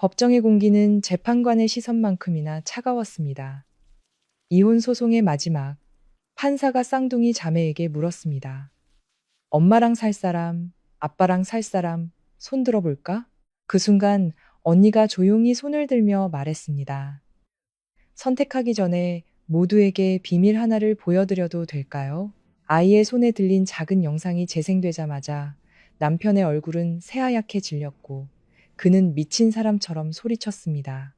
법정의 공기는 재판관의 시선만큼이나 차가웠습니다. 이혼 소송의 마지막, 판사가 쌍둥이 자매에게 물었습니다. 엄마랑 살 사람, 아빠랑 살 사람, 손 들어볼까? 그 순간 언니가 조용히 손을 들며 말했습니다. 선택하기 전에 모두에게 비밀 하나를 보여드려도 될까요? 아이의 손에 들린 작은 영상이 재생되자마자 남편의 얼굴은 새하얗게 질렸고 그는 미친 사람처럼 소리쳤습니다.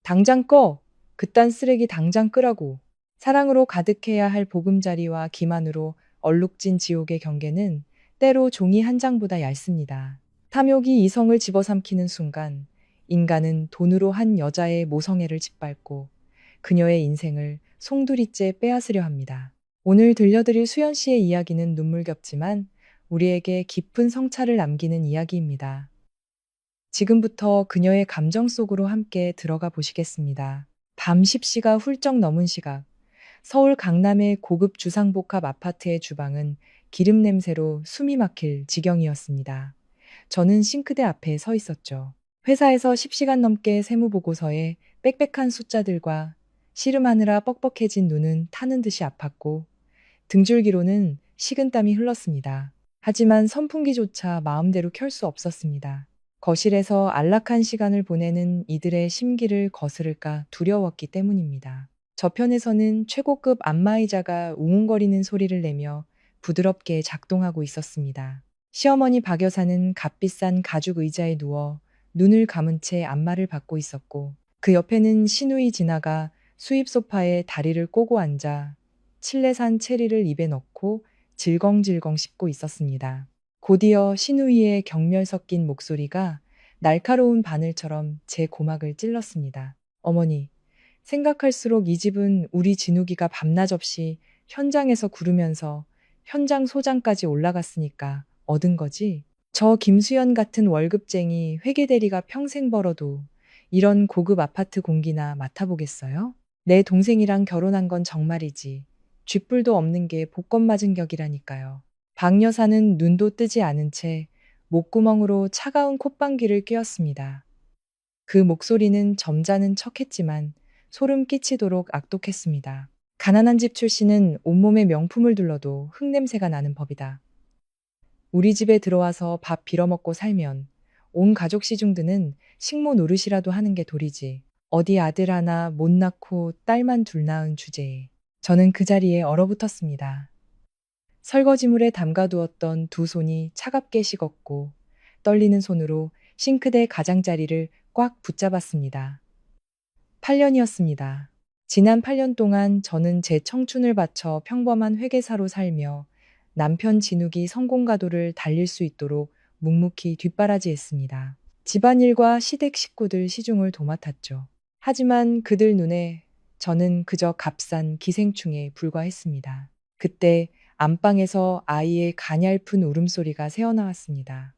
당장 꺼! 그딴 쓰레기 당장 끄라고! 사랑으로 가득해야 할 보금자리와 기만으로 얼룩진 지옥의 경계는 때로 종이 한 장보다 얇습니다. 탐욕이 이성을 집어삼키는 순간 인간은 돈으로 한 여자의 모성애를 짓밟고 그녀의 인생을 송두리째 빼앗으려 합니다. 오늘 들려드릴 수연 씨의 이야기는 눈물겹지만 우리에게 깊은 성찰을 남기는 이야기입니다. 지금부터 그녀의 감정 속으로 함께 들어가 보시겠습니다. 밤 10시가 훌쩍 넘은 시각, 서울 강남의 고급 주상복합 아파트의 주방은 기름 냄새로 숨이 막힐 지경이었습니다. 저는 싱크대 앞에 서 있었죠. 회사에서 10시간 넘게 세무보고서에 빽빽한 숫자들과 씨름하느라 뻑뻑해진 눈은 타는 듯이 아팠고 등줄기로는 식은땀이 흘렀습니다. 하지만 선풍기조차 마음대로 켤 수 없었습니다. 거실에서 안락한 시간을 보내는 이들의 심기를 거스를까 두려웠기 때문입니다. 저편에서는 최고급 안마의자가 웅웅거리는 소리를 내며 부드럽게 작동하고 있었습니다. 시어머니 박 여사는 값비싼 가죽 의자에 누워 눈을 감은 채 안마를 받고 있었고 그 옆에는 시누이 지나가 수입 소파에 다리를 꼬고 앉아 칠레산 체리를 입에 넣고 질겅질겅 씹고 있었습니다. 곧이어 시누이의 경멸 섞인 목소리가 날카로운 바늘처럼 제 고막을 찔렀습니다. 어머니, 생각할수록 이 집은 우리 진욱이가 밤낮 없이 현장에서 구르면서 현장 소장까지 올라갔으니까 얻은 거지? 저 김수연 같은 월급쟁이 회계대리가 평생 벌어도 이런 고급 아파트 공기나 맡아보겠어요? 내 동생이랑 결혼한 건 정말이지. 쥐뿔도 없는 게 복권 맞은 격이라니까요. 박 여사는 눈도 뜨지 않은 채 목구멍으로 차가운 콧방귀를 뀌었습니다. 그 목소리는 점잖은 척했지만 소름 끼치도록 악독했습니다. 가난한 집 출신은 온몸에 명품을 둘러도 흙냄새가 나는 법이다. 우리 집에 들어와서 밥 빌어먹고 살면 온 가족 시중드는 식모 노릇이라도 하는 게 도리지. 어디 아들 하나 못 낳고 딸만 둘 낳은 주제에. 저는 그 자리에 얼어붙었습니다. 설거지물에 담가두었던 두 손이 차갑게 식었고 떨리는 손으로 싱크대 가장자리를 꽉 붙잡았습니다. 8년이었습니다. 지난 8년 동안 저는 제 청춘을 바쳐 평범한 회계사로 살며 남편 진욱이 성공가도를 달릴 수 있도록 묵묵히 뒷바라지했습니다. 집안일과 시댁 식구들 시중을 도맡았죠. 하지만 그들 눈에 저는 그저 값싼 기생충에 불과했습니다. 그때 안방에서 아이의 가냘픈 울음소리가 새어나왔습니다.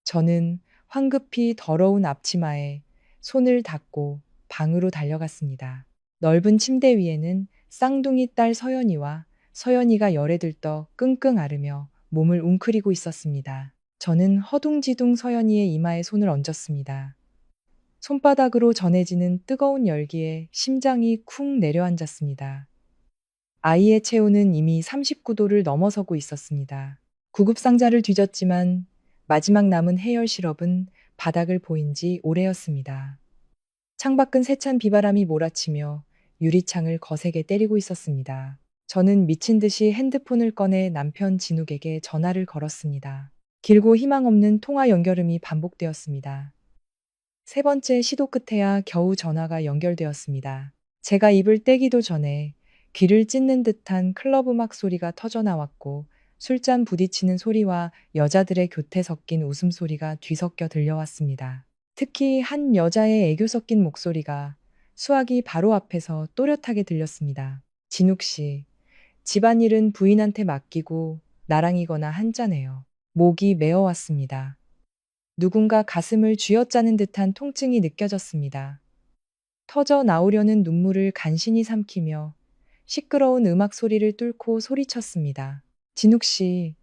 저는 황급히 더러운 앞치마에 손을 닦고 방으로 달려갔습니다. 넓은 침대 위에는 쌍둥이 딸 서연이와 서연이가 열에 들떠 끙끙 앓으며 몸을 웅크리고 있었습니다. 저는 허둥지둥 서연이의 이마에 손을 얹었습니다. 손바닥으로 전해지는 뜨거운 열기에 심장이 쿵 내려앉았습니다. 아이의 체온은 이미 39도를 넘어서고 있었습니다. 구급상자를 뒤졌지만 마지막 남은 해열 시럽은 바닥을 보인 지 오래였습니다. 창밖은 세찬 비바람이 몰아치며 유리창을 거세게 때리고 있었습니다. 저는 미친 듯이 핸드폰을 꺼내 남편 진욱에게 전화를 걸었습니다. 길고 희망 없는 통화 연결음이 반복되었습니다. 세 번째 시도 끝에야 겨우 전화가 연결되었습니다. 제가 입을 떼기도 전에 귀를 찢는 듯한 클럽 음악 소리가 터져 나왔고 술잔 부딪히는 소리와 여자들의 교태 섞인 웃음소리가 뒤섞여 들려왔습니다. 특히 한 여자의 애교 섞인 목소리가 수화기 바로 앞에서 또렷하게 들렸습니다. 진욱 씨, 집안일은 부인한테 맡기고 나랑이거나 한자네요. 목이 메어왔습니다. 누군가 가슴을 쥐어짜는 듯한 통증이 느껴졌습니다. 터져 나오려는 눈물을 간신히 삼키며 시끄러운 음악 소리를 뚫고 소리쳤습니다. 진욱 씨,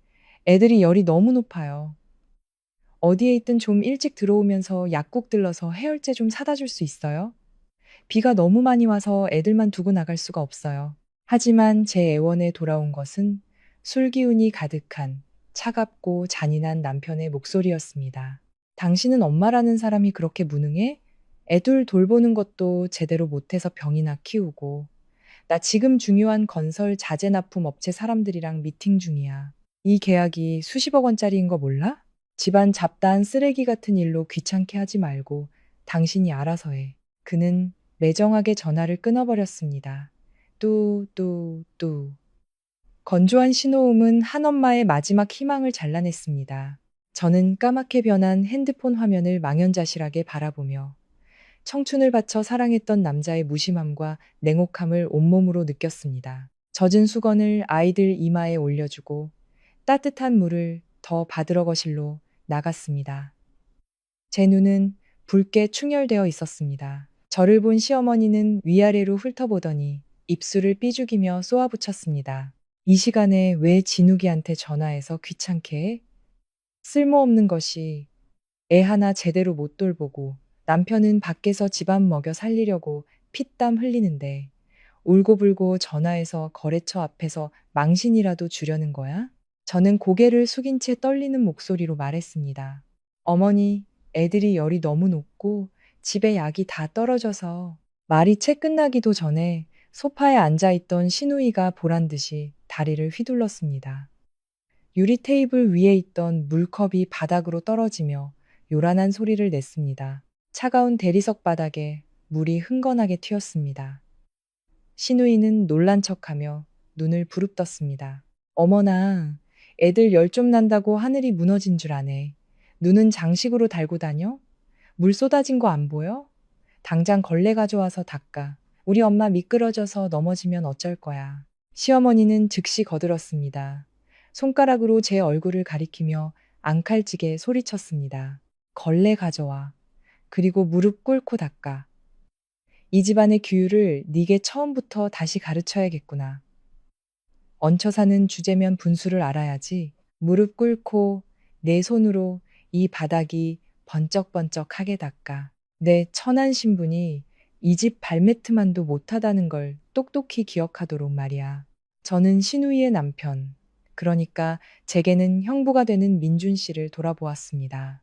애들이 열이 너무 높아요. 어디에 있든 좀 일찍 들어오면서 약국 들러서 해열제 좀 사다 줄 수 있어요? 비가 너무 많이 와서 애들만 두고 나갈 수가 없어요. 하지만 제 애원에 돌아온 것은 술기운이 가득한 차갑고 잔인한 남편의 목소리였습니다. 당신은 엄마라는 사람이 그렇게 무능해? 애들 돌보는 것도 제대로 못해서 병이나 키우고. 나 지금 중요한 건설 자재 납품 업체 사람들이랑 미팅 중이야. 이 계약이 수십억 원짜리인 거 몰라? 집안 잡다한 쓰레기 같은 일로 귀찮게 하지 말고 당신이 알아서 해. 그는 매정하게 전화를 끊어버렸습니다. 뚜. 건조한 신호음은 한엄마의 마지막 희망을 잘라냈습니다. 저는 까맣게 변한 핸드폰 화면을 망연자실하게 바라보며 청춘을 바쳐 사랑했던 남자의 무심함과 냉혹함을 온몸으로 느꼈습니다. 젖은 수건을 아이들 이마에 올려주고 따뜻한 물을 더 받으러 거실로 나갔습니다. 제 눈은 붉게 충혈되어 있었습니다. 저를 본 시어머니는 위아래로 훑어보더니 입술을 삐죽이며 쏘아붙였습니다. 이 시간에 왜 진욱이한테 전화해서 귀찮게 해? 쓸모없는 것이 애 하나 제대로 못 돌보고 남편은 밖에서 집안 먹여 살리려고 피땀 흘리는데 울고불고 전화해서 거래처 앞에서 망신이라도 주려는 거야? 저는 고개를 숙인 채 떨리는 목소리로 말했습니다. 어머니, 애들이 열이 너무 높고 집에 약이 다 떨어져서 말이 채 끝나기도 전에 소파에 앉아있던 시누이가 보란 듯이 다리를 휘둘렀습니다. 유리 테이블 위에 있던 물컵이 바닥으로 떨어지며 요란한 소리를 냈습니다. 차가운 대리석 바닥에 물이 흥건하게 튀었습니다. 시누이는 놀란 척하며 눈을 부릅떴습니다. 어머나, 애들 열 좀 난다고 하늘이 무너진 줄 아네. 눈은 장식으로 달고 다녀? 물 쏟아진 거 안 보여? 당장 걸레 가져와서 닦아. 우리 엄마 미끄러져서 넘어지면 어쩔 거야. 시어머니는 즉시 거들었습니다. 손가락으로 제 얼굴을 가리키며 앙칼지게 소리쳤습니다. 걸레 가져와. 그리고 무릎 꿇고 닦아. 이 집안의 규율을 네게 처음부터 다시 가르쳐야겠구나. 얹혀 사는 주제면 분수를 알아야지. 무릎 꿇고 내 손으로 이 바닥이 번쩍번쩍하게 닦아. 내 천한 신분이 이 집 발매트만도 못하다는 걸 똑똑히 기억하도록 말이야. 저는 신우이의 남편, 그러니까 제게는 형부가 되는 민준 씨를 돌아보았습니다.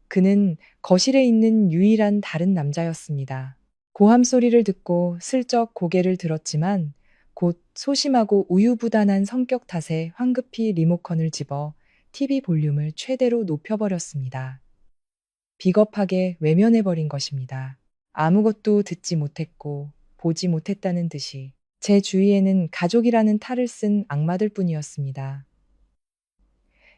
그는 거실에 있는 유일한 다른 남자였습니다. 고함 소리를 듣고 슬쩍 고개를 들었지만 곧 소심하고 우유부단한 성격 탓에 황급히 리모컨을 집어 TV 볼륨을 최대로 높여버렸습니다. 비겁하게 외면해버린 것입니다. 아무것도 듣지 못했고 보지 못했다는 듯이 제 주위에는 가족이라는 탈을 쓴 악마들 뿐이었습니다.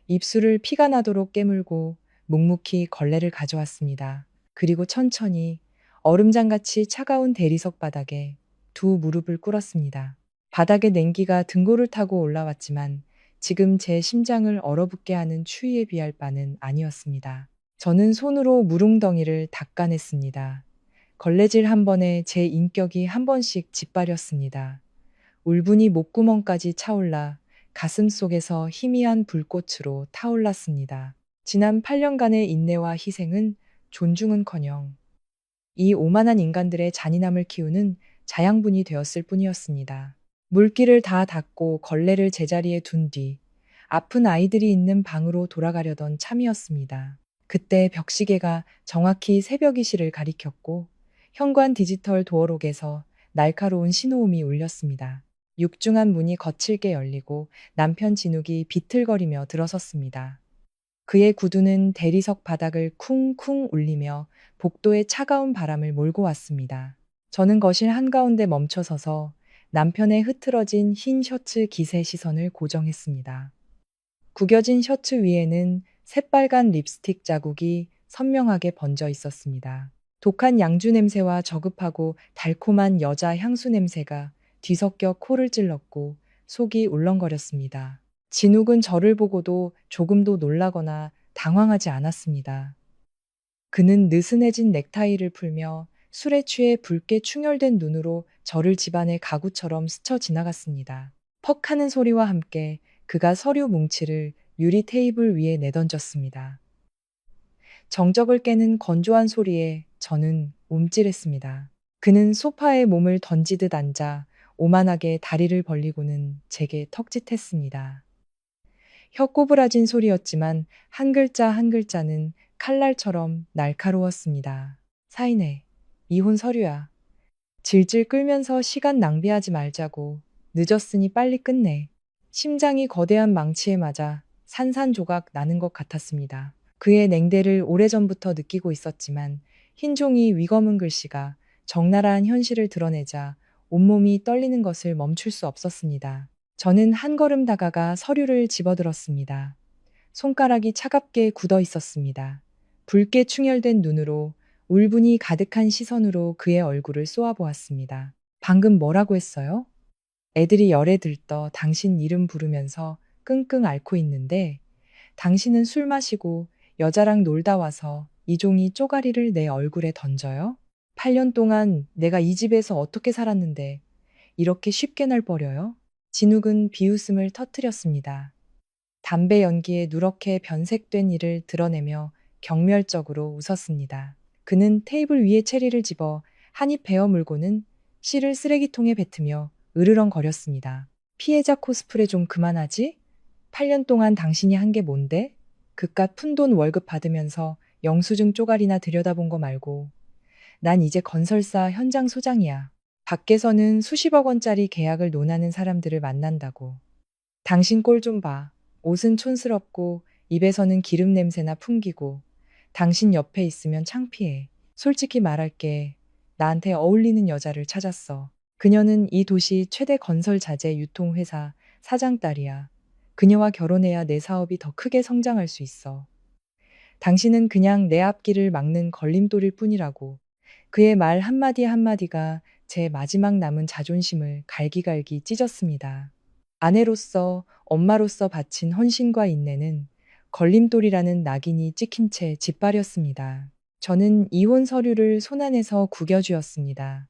입술을 피가 나도록 깨물고 묵묵히 걸레를 가져왔습니다. 그리고 천천히 얼음장같이 차가운 대리석 바닥에 두 무릎을 꿇었습니다. 바닥의 냉기가 등골을 타고 올라왔지만 지금 제 심장을 얼어붙게 하는 추위에 비할 바는 아니었습니다. 저는 손으로 무릉덩이를 닦아냈습니다. 걸레질 한 번에 제 인격이 한 번씩 짓밟렸습니다. 울분이 목구멍까지 차올라 가슴 속에서 희미한 불꽃으로 타올랐습니다. 지난 8년간의 인내와 희생은 존중은커녕 이 오만한 인간들의 잔인함을 키우는 자양분이 되었을 뿐이었습니다. 물기를 다 닦고 걸레를 제자리에 둔 뒤 아픈 아이들이 있는 방으로 돌아가려던 참이었습니다. 그때 벽시계가 정확히 새벽 이시를 가리켰고 현관 디지털 도어록에서 날카로운 신호음이 울렸습니다. 육중한 문이 거칠게 열리고 남편 진욱이 비틀거리며 들어섰습니다. 그의 구두는 대리석 바닥을 쿵쿵 울리며 복도에 차가운 바람을 몰고 왔습니다. 저는 거실 한가운데 멈춰서서 남편의 흐트러진 흰 셔츠 깃의 시선을 고정했습니다. 구겨진 셔츠 위에는 새빨간 립스틱 자국이 선명하게 번져 있었습니다. 독한 양주 냄새와 저급하고 달콤한 여자 향수 냄새가 뒤섞여 코를 찔렀고 속이 울렁거렸습니다. 진욱은 저를 보고도 조금도 놀라거나 당황하지 않았습니다. 그는 느슨해진 넥타이를 풀며 술에 취해 붉게 충혈된 눈으로 저를 집안의 가구처럼 스쳐 지나갔습니다. 퍽 하는 소리와 함께 그가 서류 뭉치를 유리 테이블 위에 내던졌습니다. 정적을 깨는 건조한 소리에 저는 움찔했습니다. 그는 소파에 몸을 던지듯 앉아 오만하게 다리를 벌리고는 제게 턱짓했습니다. 혀 꼬부라진 소리였지만 한 글자 한 글자는 칼날처럼 날카로웠습니다. 사인해. 이혼 서류야. 질질 끌면서 시간 낭비하지 말자고. 늦었으니 빨리 끝내. 심장이 거대한 망치에 맞아 산산조각 나는 것 같았습니다. 그의 냉대를 오래전부터 느끼고 있었지만 흰 종이 위검은 글씨가 적나라한 현실을 드러내자 온몸이 떨리는 것을 멈출 수 없었습니다. 저는 한 걸음 다가가 서류를 집어들었습니다. 손가락이 차갑게 굳어 있었습니다. 붉게 충혈된 눈으로 울분이 가득한 시선으로 그의 얼굴을 쏘아보았습니다. 방금 뭐라고 했어요? 애들이 열에 들떠 당신 이름 부르면서 끙끙 앓고 있는데 당신은 술 마시고 여자랑 놀다 와서 이종이 쪼가리를 내 얼굴에 던져요? 8년 동안 내가 이 집에서 어떻게 살았는데 이렇게 쉽게 날 버려요? 진욱은 비웃음을 터뜨렸습니다. 담배 연기에 누렇게 변색된 이를 드러내며 경멸적으로 웃었습니다. 그는 테이블 위에 체리를 집어 한 입 베어 물고는 씨를 쓰레기통에 뱉으며 으르렁거렸습니다. 피해자 코스프레 좀 그만하지? 8년 동안 당신이 한 게 뭔데? 그깟 푼돈 월급 받으면서 영수증 쪼가리나 들여다본 거 말고. 난 이제 건설사 현장 소장이야. 밖에서는 수십억 원짜리 계약을 논하는 사람들을 만난다고. 당신 꼴 좀 봐. 옷은 촌스럽고 입에서는 기름 냄새나 풍기고 당신 옆에 있으면 창피해. 솔직히 말할게. 나한테 어울리는 여자를 찾았어. 그녀는 이 도시 최대 건설 자재 유통회사 사장 딸이야. 그녀와 결혼해야 내 사업이 더 크게 성장할 수 있어. 당신은 그냥 내 앞길을 막는 걸림돌일 뿐이라고. 그의 말 한마디 한마디가 제 마지막 남은 자존심을 갈기갈기 찢었습니다. 아내로서, 엄마로서 바친 헌신과 인내는 걸림돌이라는 낙인이 찍힌 채 짓밟였습니다. 저는 이혼 서류를 손안에서 구겨쥐었습니다.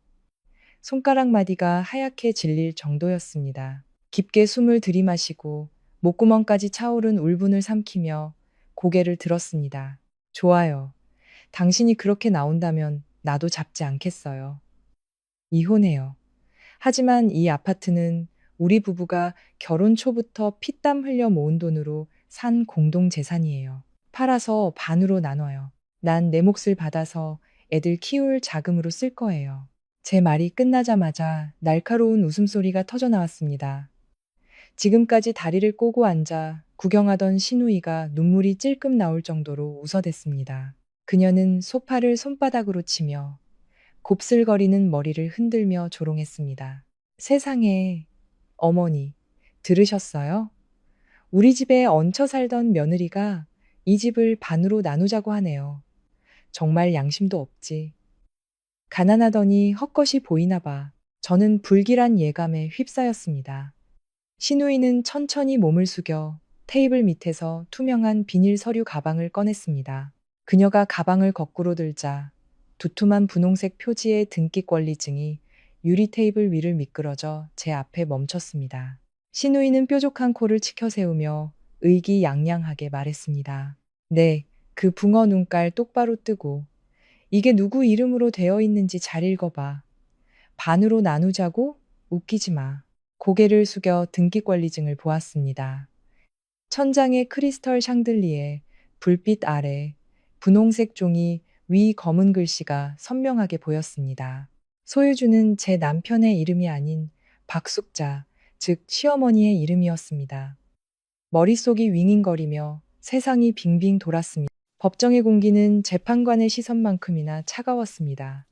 손가락 마디가 하얗게 질릴 정도였습니다. 깊게 숨을 들이마시고 목구멍까지 차오른 울분을 삼키며 고개를 들었습니다. 좋아요. 당신이 그렇게 나온다면 나도 잡지 않겠어요. 이혼해요. 하지만 이 아파트는 우리 부부가 결혼 초부터 피땀 흘려 모은 돈으로 산 공동 재산이에요. 팔아서 반으로 나눠요. 난 내 몫을 받아서 애들 키울 자금으로 쓸 거예요. 제 말이 끝나자마자 날카로운 웃음소리가 터져 나왔습니다. 지금까지 다리를 꼬고 앉아 구경하던 신우이가 눈물이 찔끔 나올 정도로 웃어댔습니다. 그녀는 소파를 손바닥으로 치며 곱슬거리는 머리를 흔들며 조롱했습니다. 세상에, 어머니, 들으셨어요? 우리 집에 얹혀 살던 며느리가 이 집을 반으로 나누자고 하네요. 정말 양심도 없지. 가난하더니 헛것이 보이나 봐. 저는 불길한 예감에 휩싸였습니다. 신우이는 천천히 몸을 숙여 테이블 밑에서 투명한 비닐 서류 가방을 꺼냈습니다. 그녀가 가방을 거꾸로 들자 두툼한 분홍색 표지의 등기 권리증이 유리 테이블 위를 미끄러져 제 앞에 멈췄습니다. 신우이는 뾰족한 코를 치켜 세우며 의기양양하게 말했습니다. 네, 그 붕어 눈깔 똑바로 뜨고 이게 누구 이름으로 되어 있는지 잘 읽어봐. 반으로 나누자고? 웃기지 마. 고개를 숙여 등기 권리증을 보았습니다. 천장의 크리스털 샹들리에 불빛 아래 분홍색 종이 위 검은 글씨가 선명하게 보였습니다. 소유주는 제 남편의 이름이 아닌 박숙자, 즉 시어머니의 이름이었습니다. 머릿속이 윙윙거리며 세상이 빙빙 돌았습니다. 법정의 공기는 재판관의 시선만큼이나 차가웠습니다.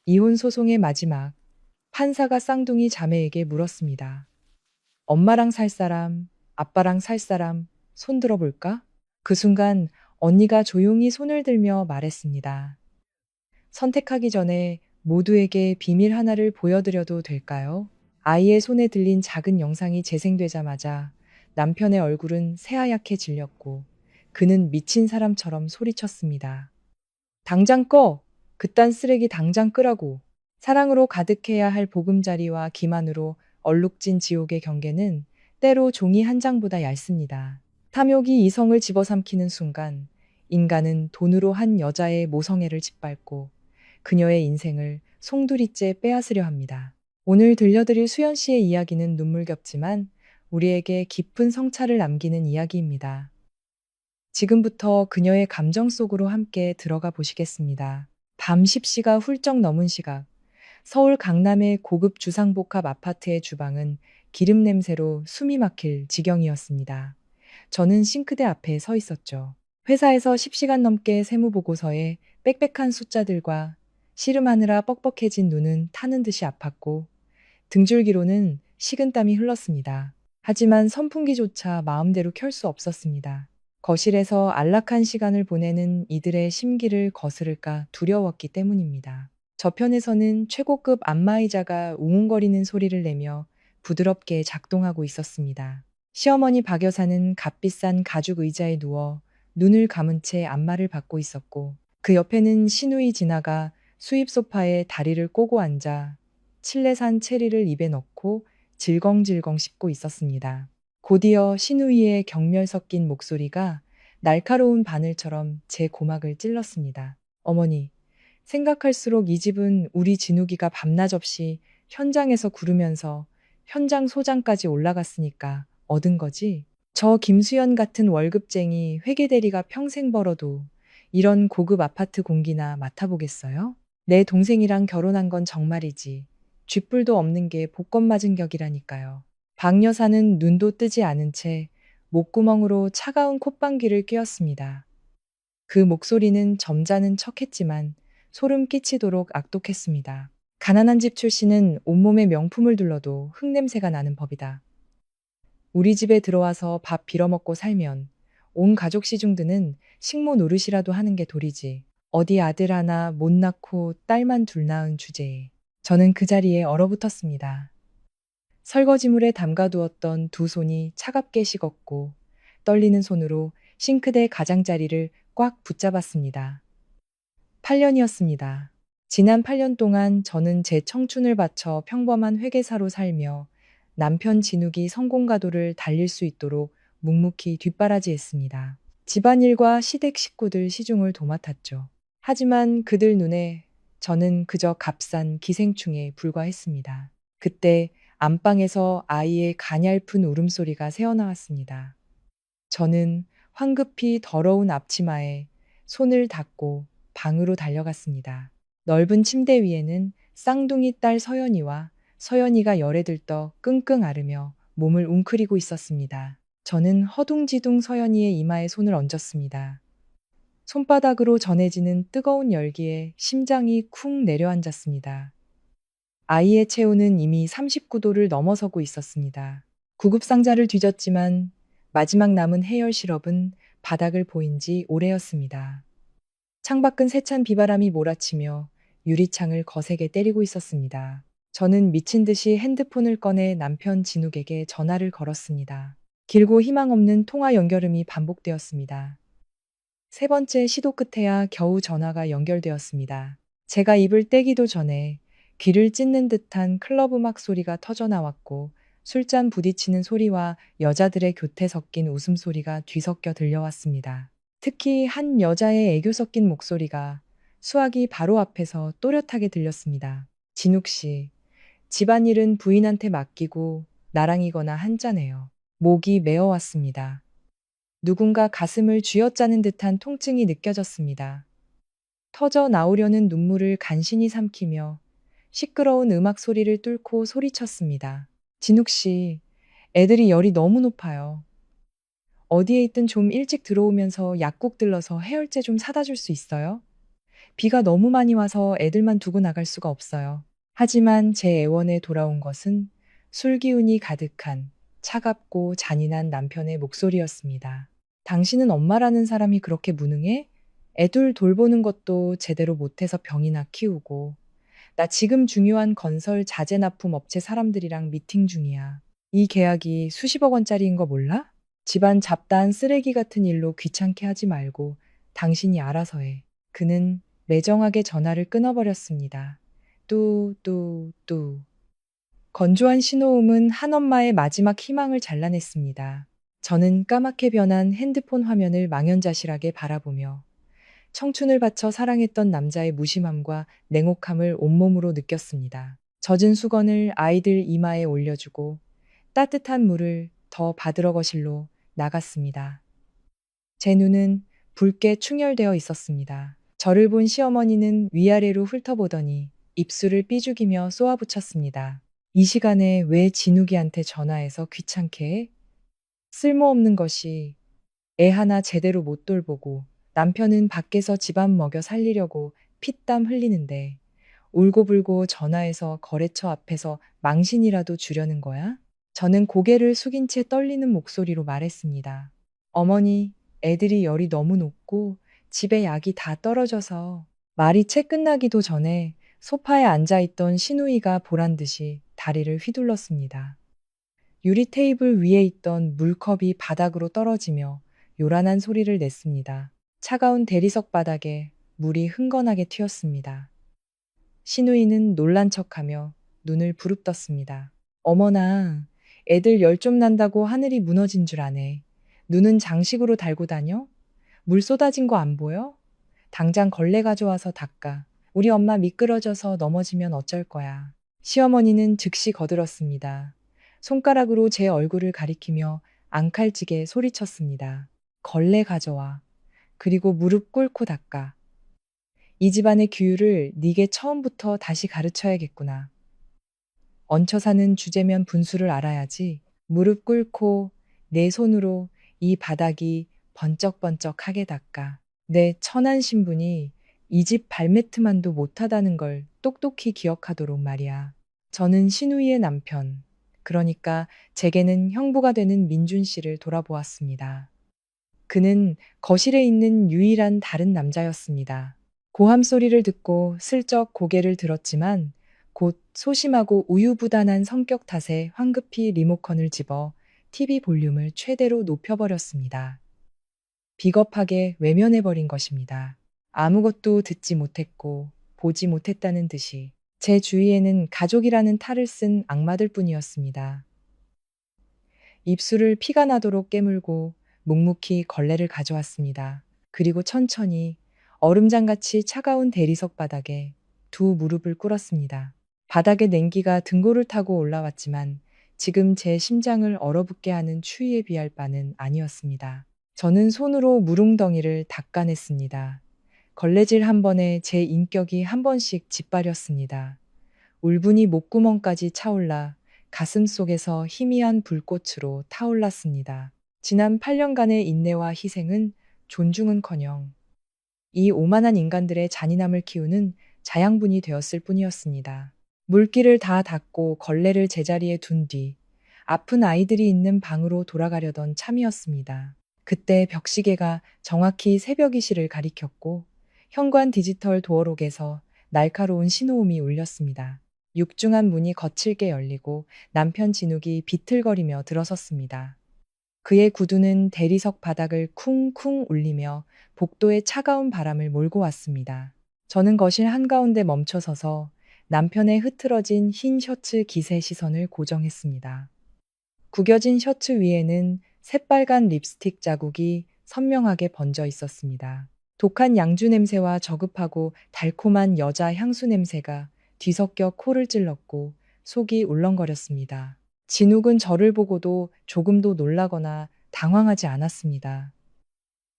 이혼 소송의 마지막, 판사가 쌍둥이 자매에게 물었습니다. 엄마랑 살 사람, 아빠랑 살 사람, 손 들어볼까? 그 순간 언니가 조용히 손을 들며 말했습니다. 선택하기 전에 모두에게 비밀 하나를 보여드려도 될까요? 아이의 손에 들린 작은 영상이 재생되자마자 남편의 얼굴은 새하얗게 질렸고 그는 미친 사람처럼 소리쳤습니다. 당장 꺼! 그딴 쓰레기 당장 끄라고! 사랑으로 가득해야 할 보금자리와 기만으로 얼룩진 지옥의 경계는 때로 종이 한 장보다 얇습니다. 탐욕이 이성을 집어삼키는 순간 인간은 돈으로 한 여자의 모성애를 짓밟고 그녀의 인생을 송두리째 빼앗으려 합니다. 오늘 들려드릴 수연 씨의 이야기는 눈물겹지만 우리에게 깊은 성찰을 남기는 이야기입니다. 지금부터 그녀의 감정 속으로 함께 들어가 보시겠습니다. 밤 10시가 훌쩍 넘은 시각, 서울 강남의 고급 주상복합 아파트의 주방은 기름 냄새로 숨이 막힐 지경이었습니다. 저는 싱크대 앞에 서 있었죠. 회사에서 10시간 넘게 세무보고서에 빽빽한 숫자들과 씨름하느라 뻑뻑해진 눈은 타는 듯이 아팠고 등줄기로는 식은땀이 흘렀습니다. 하지만 선풍기조차 마음대로 켤 수 없었습니다. 거실에서 안락한 시간을 보내는 이들의 심기를 거스를까 두려웠기 때문입니다. 저편에서는 최고급 안마의자가 웅웅거리는 소리를 내며 부드럽게 작동하고 있었습니다. 시어머니 박 여사는 값비싼 가죽 의자에 누워 눈을 감은 채 안마를 받고 있었고 그 옆에는 시누이 진아가 수입 소파에 다리를 꼬고 앉아 칠레산 체리를 입에 넣고 질겅질겅 씹고 있었습니다. 곧이어 시누이의 경멸 섞인 목소리가 날카로운 바늘처럼 제 고막을 찔렀습니다. 어머니, 생각할수록 이 집은 우리 진욱이가 밤낮 없이 현장에서 구르면서 현장 소장까지 올라갔으니까 얻은 거지? 저 김수연 같은 월급쟁이 회계대리가 평생 벌어도 이런 고급 아파트 공기나 맡아보겠어요? 내 동생이랑 결혼한 건 정말이지. 쥐뿔도 없는 게 복권 맞은 격이라니까요. 박 여사는 눈도 뜨지 않은 채 목구멍으로 차가운 콧방귀를 뀌었습니다. 그 목소리는 점잖은 척했지만 소름 끼치도록 악독했습니다. 가난한 집 출신은 온몸에 명품을 둘러도 흙냄새가 나는 법이다. 우리 집에 들어와서 밥 빌어먹고 살면 온 가족 시중드는 식모 노릇이라도 하는 게 도리지. 어디 아들 하나 못 낳고 딸만 둘 낳은 주제에. 저는 그 자리에 얼어붙었습니다. 설거지물에 담가두었던 두 손이 차갑게 식었고 떨리는 손으로 싱크대 가장자리를 꽉 붙잡았습니다. 8년이었습니다. 지난 8년 동안 저는 제 청춘을 바쳐 평범한 회계사로 살며 남편 진욱이 성공가도를 달릴 수 있도록 묵묵히 뒷바라지했습니다. 집안일과 시댁 식구들 시중을 도맡았죠. 하지만 그들 눈에 저는 그저 값싼 기생충에 불과했습니다. 그때 안방에서 아이의 가냘픈 울음소리가 새어나왔습니다. 저는 황급히 더러운 앞치마에 손을 닦고 방으로 달려갔습니다. 넓은 침대 위에는 쌍둥이 딸 서연이와 서연이가 열에 들떠 끙끙 앓으며 몸을 웅크리고 있었습니다. 저는 허둥지둥 서연이의 이마에 손을 얹었습니다. 손바닥으로 전해지는 뜨거운 열기에 심장이 쿵 내려앉았습니다. 아이의 체온은 이미 39도를 넘어서고 있었습니다. 구급상자를 뒤졌지만 마지막 남은 해열 시럽은 바닥을 보인 지 오래였습니다. 창밖은 세찬 비바람이 몰아치며 유리창을 거세게 때리고 있었습니다. 저는 미친 듯이 핸드폰을 꺼내 남편 진욱에게 전화를 걸었습니다. 길고 희망 없는 통화 연결음이 반복되었습니다. 세 번째 시도 끝에야 겨우 전화가 연결되었습니다. 제가 입을 떼기도 전에 귀를 찢는 듯한 클럽 음악 소리가 터져 나왔고 술잔 부딪히는 소리와 여자들의 교태 섞인 웃음소리가 뒤섞여 들려왔습니다. 특히 한 여자의 애교 섞인 목소리가 수화기 바로 앞에서 또렷하게 들렸습니다. 진욱 씨, 집안일은 부인한테 맡기고 나랑이거나 한자네요. 목이 메어왔습니다. 누군가 가슴을 쥐어짜는 듯한 통증이 느껴졌습니다. 터져 나오려는 눈물을 간신히 삼키며 시끄러운 음악 소리를 뚫고 소리쳤습니다. 진욱 씨, 애들이 열이 너무 높아요. 어디에 있든 좀 일찍 들어오면서 약국 들러서 해열제 좀 사다 줄 수 있어요? 비가 너무 많이 와서 애들만 두고 나갈 수가 없어요. 하지만 제 애원에 돌아온 것은 술기운이 가득한 차갑고 잔인한 남편의 목소리였습니다. 당신은 엄마라는 사람이 그렇게 무능해? 애들 돌보는 것도 제대로 못해서 병이나 키우고. 나 지금 중요한 건설 자재 납품 업체 사람들이랑 미팅 중이야. 이 계약이 수십억 원짜리인 거 몰라? 집안 잡다한 쓰레기 같은 일로 귀찮게 하지 말고 당신이 알아서 해. 그는 매정하게 전화를 끊어버렸습니다. 뚜. 건조한 신호음은 한 엄마의 마지막 희망을 잘라냈습니다. 저는 까맣게 변한 핸드폰 화면을 망연자실하게 바라보며 청춘을 바쳐 사랑했던 남자의 무심함과 냉혹함을 온몸으로 느꼈습니다. 젖은 수건을 아이들 이마에 올려주고 따뜻한 물을 더 받으러 거실로 나갔습니다. 제 눈은 붉게 충혈되어 있었습니다. 저를 본 시어머니는 위아래로 훑어보더니 입술을 삐죽이며 쏘아붙였습니다. 이 시간에 왜 진욱이한테 전화해서 귀찮게 해? 쓸모없는 것이 애 하나 제대로 못 돌보고 남편은 밖에서 집안 먹여 살리려고 피땀 흘리는데 울고불고 전화해서 거래처 앞에서 망신이라도 주려는 거야? 저는 고개를 숙인 채 떨리는 목소리로 말했습니다. 어머니, 애들이 열이 너무 높고 집에 약이 다 떨어져서 말이 채 끝나기도 전에 소파에 앉아있던 시누이가 보란 듯이 다리를 휘둘렀습니다. 유리 테이블 위에 있던 물컵이 바닥으로 떨어지며 요란한 소리를 냈습니다. 차가운 대리석 바닥에 물이 흥건하게 튀었습니다. 시누이는 놀란 척하며 눈을 부릅떴습니다. 어머나, 애들 열 좀 난다고 하늘이 무너진 줄 아네. 눈은 장식으로 달고 다녀? 물 쏟아진 거 안 보여? 당장 걸레 가져와서 닦아. 우리 엄마 미끄러져서 넘어지면 어쩔 거야. 시어머니는 즉시 거들었습니다. 손가락으로 제 얼굴을 가리키며 앙칼지게 소리쳤습니다. 걸레 가져와. 그리고 무릎 꿇고 닦아. 이 집안의 규율을 네게 처음부터 다시 가르쳐야겠구나. 얹혀 사는 주제면 분수를 알아야지. 무릎 꿇고 내 손으로 이 바닥이 번쩍번쩍하게 닦아. 내 천한 신분이 이 집 발매트만도 못하다는 걸 똑똑히 기억하도록 말이야. 저는 신우이의 남편, 그러니까 제게는 형부가 되는 민준 씨를 돌아보았습니다. 그는 거실에 있는 유일한 다른 남자였습니다. 고함 소리를 듣고 슬쩍 고개를 들었지만 곧 소심하고 우유부단한 성격 탓에 황급히 리모컨을 집어 TV 볼륨을 최대로 높여버렸습니다. 비겁하게 외면해버린 것입니다. 아무것도 듣지 못했고 보지 못했다는 듯이 제 주위에는 가족이라는 탈을 쓴 악마들 뿐이었습니다. 입술을 피가 나도록 깨물고 묵묵히 걸레를 가져왔습니다. 그리고 천천히 얼음장같이 차가운 대리석 바닥에 두 무릎을 꿇었습니다. 바닥에 냉기가 등골을 타고 올라왔지만 지금 제 심장을 얼어붙게 하는 추위에 비할 바는 아니었습니다. 저는 손으로 무릉덩이를 닦아냈습니다. 걸레질 한 번에 제 인격이 한 번씩 짓밟렸습니다. 울분이 목구멍까지 차올라 가슴 속에서 희미한 불꽃으로 타올랐습니다. 지난 8년간의 인내와 희생은 존중은커녕 이 오만한 인간들의 잔인함을 키우는 자양분이 되었을 뿐이었습니다. 물기를 다 닦고 걸레를 제자리에 둔 뒤 아픈 아이들이 있는 방으로 돌아가려던 참이었습니다. 그때 벽시계가 정확히 새벽 이시를 가리켰고 현관 디지털 도어록에서 날카로운 신호음이 울렸습니다. 육중한 문이 거칠게 열리고 남편 진욱이 비틀거리며 들어섰습니다. 그의 구두는 대리석 바닥을 쿵쿵 울리며 복도에 차가운 바람을 몰고 왔습니다. 저는 거실 한가운데 멈춰서서 남편의 흐트러진 흰 셔츠 깃의 시선을 고정했습니다. 구겨진 셔츠 위에는 새빨간 립스틱 자국이 선명하게 번져 있었습니다. 독한 양주 냄새와 저급하고 달콤한 여자 향수 냄새가 뒤섞여 코를 찔렀고 속이 울렁거렸습니다. 진욱은 저를 보고도 조금도 놀라거나 당황하지 않았습니다.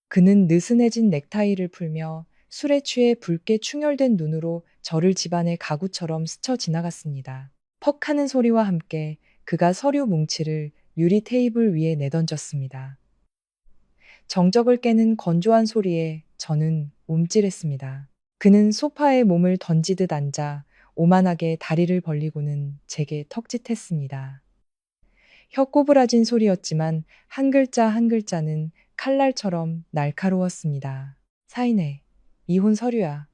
그는 느슨해진 넥타이를 풀며 술에 취해 붉게 충혈된 눈으로 저를 집안의 가구처럼 스쳐 지나갔습니다. 퍽 하는 소리와 함께 그가 서류 뭉치를 유리 테이블 위에 내던졌습니다. 정적을 깨는 건조한 소리에 저는 움찔했습니다. 그는 소파에 몸을 던지듯 앉아 오만하게 다리를 벌리고는 제게 턱짓했습니다. 혀 꼬부라진 소리였지만 한 글자 한 글자는 칼날처럼 날카로웠습니다. 사인해. 이혼 서류야.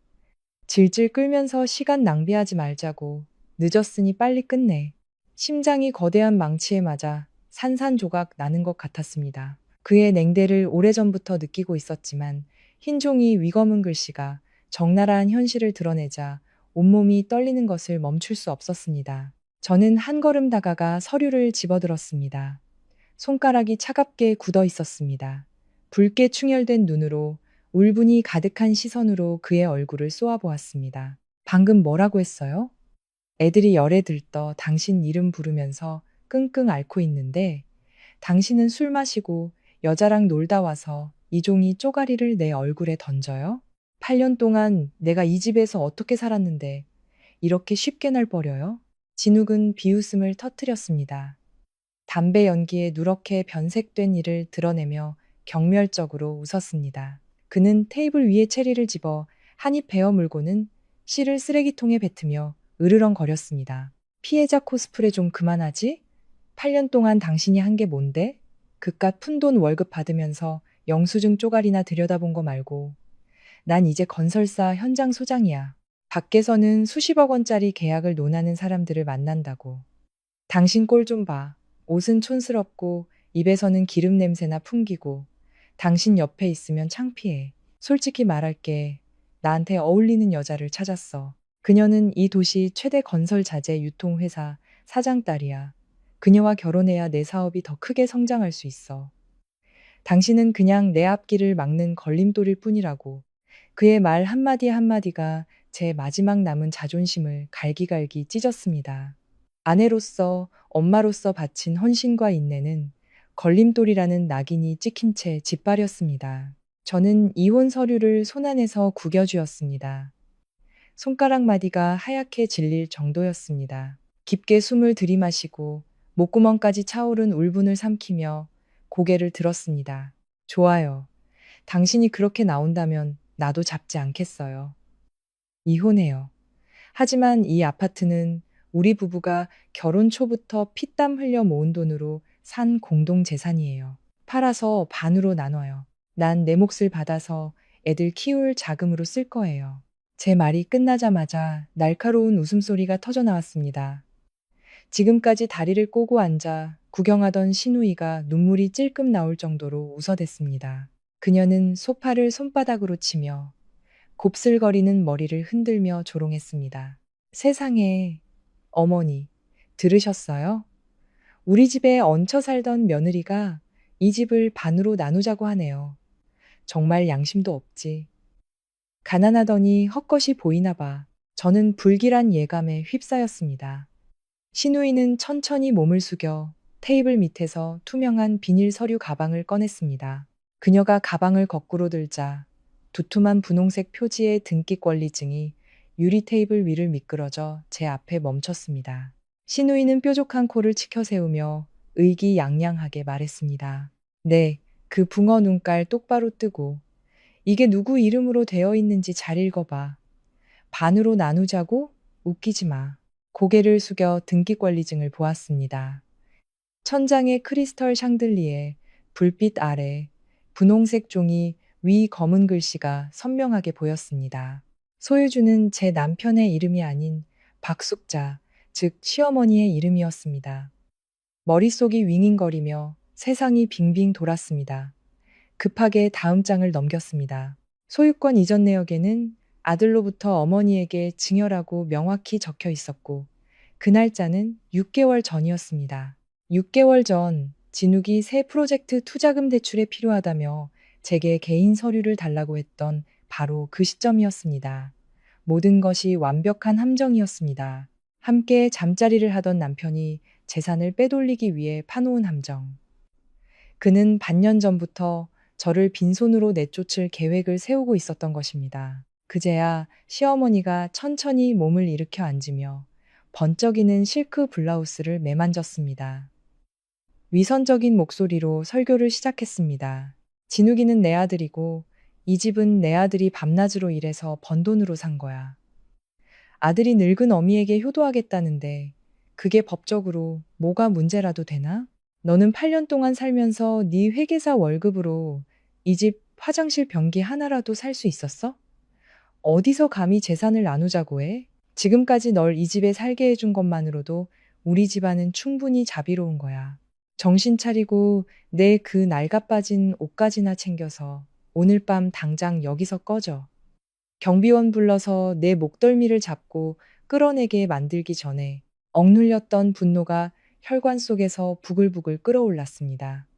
질질 끌면서 시간 낭비하지 말자고. 늦었으니 빨리 끝내. 심장이 거대한 망치에 맞아 산산조각 나는 것 같았습니다. 그의 냉대를 오래전부터 느끼고 있었지만 흰 종이 위검은 글씨가 적나라한 현실을 드러내자 온몸이 떨리는 것을 멈출 수 없었습니다. 저는 한 걸음 다가가 서류를 집어들었습니다. 손가락이 차갑게 굳어 있었습니다. 붉게 충혈된 눈으로 울분이 가득한 시선으로 그의 얼굴을 쏘아보았습니다. 방금 뭐라고 했어요? 애들이 열에 들떠 당신 이름 부르면서 끙끙 앓고 있는데 당신은 술 마시고 여자랑 놀다 와서 이 종이 쪼가리를 내 얼굴에 던져요? 8년 동안 내가 이 집에서 어떻게 살았는데 이렇게 쉽게 날 버려요? 진욱은 비웃음을 터뜨렸습니다. 담배 연기에 누렇게 변색된 이를 드러내며 경멸적으로 웃었습니다. 그는 테이블 위에 체리를 집어 한 입 베어 물고는 씨를 쓰레기통에 뱉으며 으르렁거렸습니다. 피해자 코스프레 좀 그만하지? 8년 동안 당신이 한 게 뭔데? 그깟 푼돈 월급 받으면서 영수증 쪼가리나 들여다본 거 말고. 난 이제 건설사 현장 소장이야. 밖에서는 수십억 원짜리 계약을 논하는 사람들을 만난다고. 당신 꼴 좀 봐. 옷은 촌스럽고 입에서는 기름 냄새나 풍기고 당신 옆에 있으면 창피해. 솔직히 말할게. 나한테 어울리는 여자를 찾았어. 그녀는 이 도시 최대 건설 자재 유통회사 사장 딸이야. 그녀와 결혼해야 내 사업이 더 크게 성장할 수 있어. 당신은 그냥 내 앞길을 막는 걸림돌일 뿐이라고. 그의 말 한마디 한마디가 제 마지막 남은 자존심을 갈기갈기 찢었습니다. 아내로서, 엄마로서 바친 헌신과 인내는 걸림돌이라는 낙인이 찍힌 채 짓밟였습니다. 저는 이혼 서류를 손안에서 구겨쥐었습니다. 손가락 마디가 하얗게 질릴 정도였습니다. 깊게 숨을 들이마시고 목구멍까지 차오른 울분을 삼키며 고개를 들었습니다. 좋아요. 당신이 그렇게 나온다면 나도 잡지 않겠어요. 이혼해요. 하지만 이 아파트는 우리 부부가 결혼 초부터 피땀 흘려 모은 돈으로 산 공동 재산이에요. 팔아서 반으로 나눠요. 난 내 몫을 받아서 애들 키울 자금으로 쓸 거예요. 제 말이 끝나자마자 날카로운 웃음소리가 터져 나왔습니다. 지금까지 다리를 꼬고 앉아 구경하던 신우이가 눈물이 찔끔 나올 정도로 웃어댔습니다. 그녀는 소파를 손바닥으로 치며 곱슬거리는 머리를 흔들며 조롱했습니다. 세상에, 어머니, 들으셨어요? 우리 집에 얹혀 살던 며느리가 이 집을 반으로 나누자고 하네요. 정말 양심도 없지. 가난하더니 헛것이 보이나 봐. 저는 불길한 예감에 휩싸였습니다. 신우이는 천천히 몸을 숙여 테이블 밑에서 투명한 비닐 서류 가방을 꺼냈습니다. 그녀가 가방을 거꾸로 들자 두툼한 분홍색 표지의 등기 권리증이 유리 테이블 위를 미끄러져 제 앞에 멈췄습니다. 신우이는 뾰족한 코를 치켜세우며 의기양양하게 말했습니다. 네, 그 붕어 눈깔 똑바로 뜨고 이게 누구 이름으로 되어 있는지 잘 읽어봐. 반으로 나누자고? 웃기지 마. 고개를 숙여 등기권리증을 보았습니다. 천장의 크리스털 샹들리에 불빛 아래 분홍색 종이 위 검은 글씨가 선명하게 보였습니다. 소유주는 제 남편의 이름이 아닌 박숙자, 즉 시어머니의 이름이었습니다. 머릿속이 윙윙거리며 세상이 빙빙 돌았습니다. 급하게 다음 장을 넘겼습니다. 소유권 이전 내역에는 아들로부터 어머니에게 증여라고 명확히 적혀 있었고 그 날짜는 6개월 전이었습니다. 6개월 전 진욱이 새 프로젝트 투자금 대출에 필요하다며 제게 개인 서류를 달라고 했던 바로 그 시점이었습니다. 모든 것이 완벽한 함정이었습니다. 함께 잠자리를 하던 남편이 재산을 빼돌리기 위해 파놓은 함정. 그는 반년 전부터 저를 빈손으로 내쫓을 계획을 세우고 있었던 것입니다. 그제야 시어머니가 천천히 몸을 일으켜 앉으며 번쩍이는 실크 블라우스를 매만졌습니다. 위선적인 목소리로 설교를 시작했습니다. 진욱이는 내 아들이고 이 집은 내 아들이 밤낮으로 일해서 번 돈으로 산 거야. 아들이 늙은 어미에게 효도하겠다는데 그게 법적으로 뭐가 문제라도 되나? 너는 8년 동안 살면서 네 회계사 월급으로 이 집 화장실 변기 하나라도 살 수 있었어? 어디서 감히 재산을 나누자고 해? 지금까지 널 이 집에 살게 해준 것만으로도 우리 집안은 충분히 자비로운 거야. 정신 차리고 내 그 낡아빠진 옷까지나 챙겨서 오늘 밤 당장 여기서 꺼져. 경비원 불러서 내 목덜미를 잡고 끌어내게 만들기 전에 억눌렸던 분노가 혈관 속에서 부글부글 끓어올랐습니다.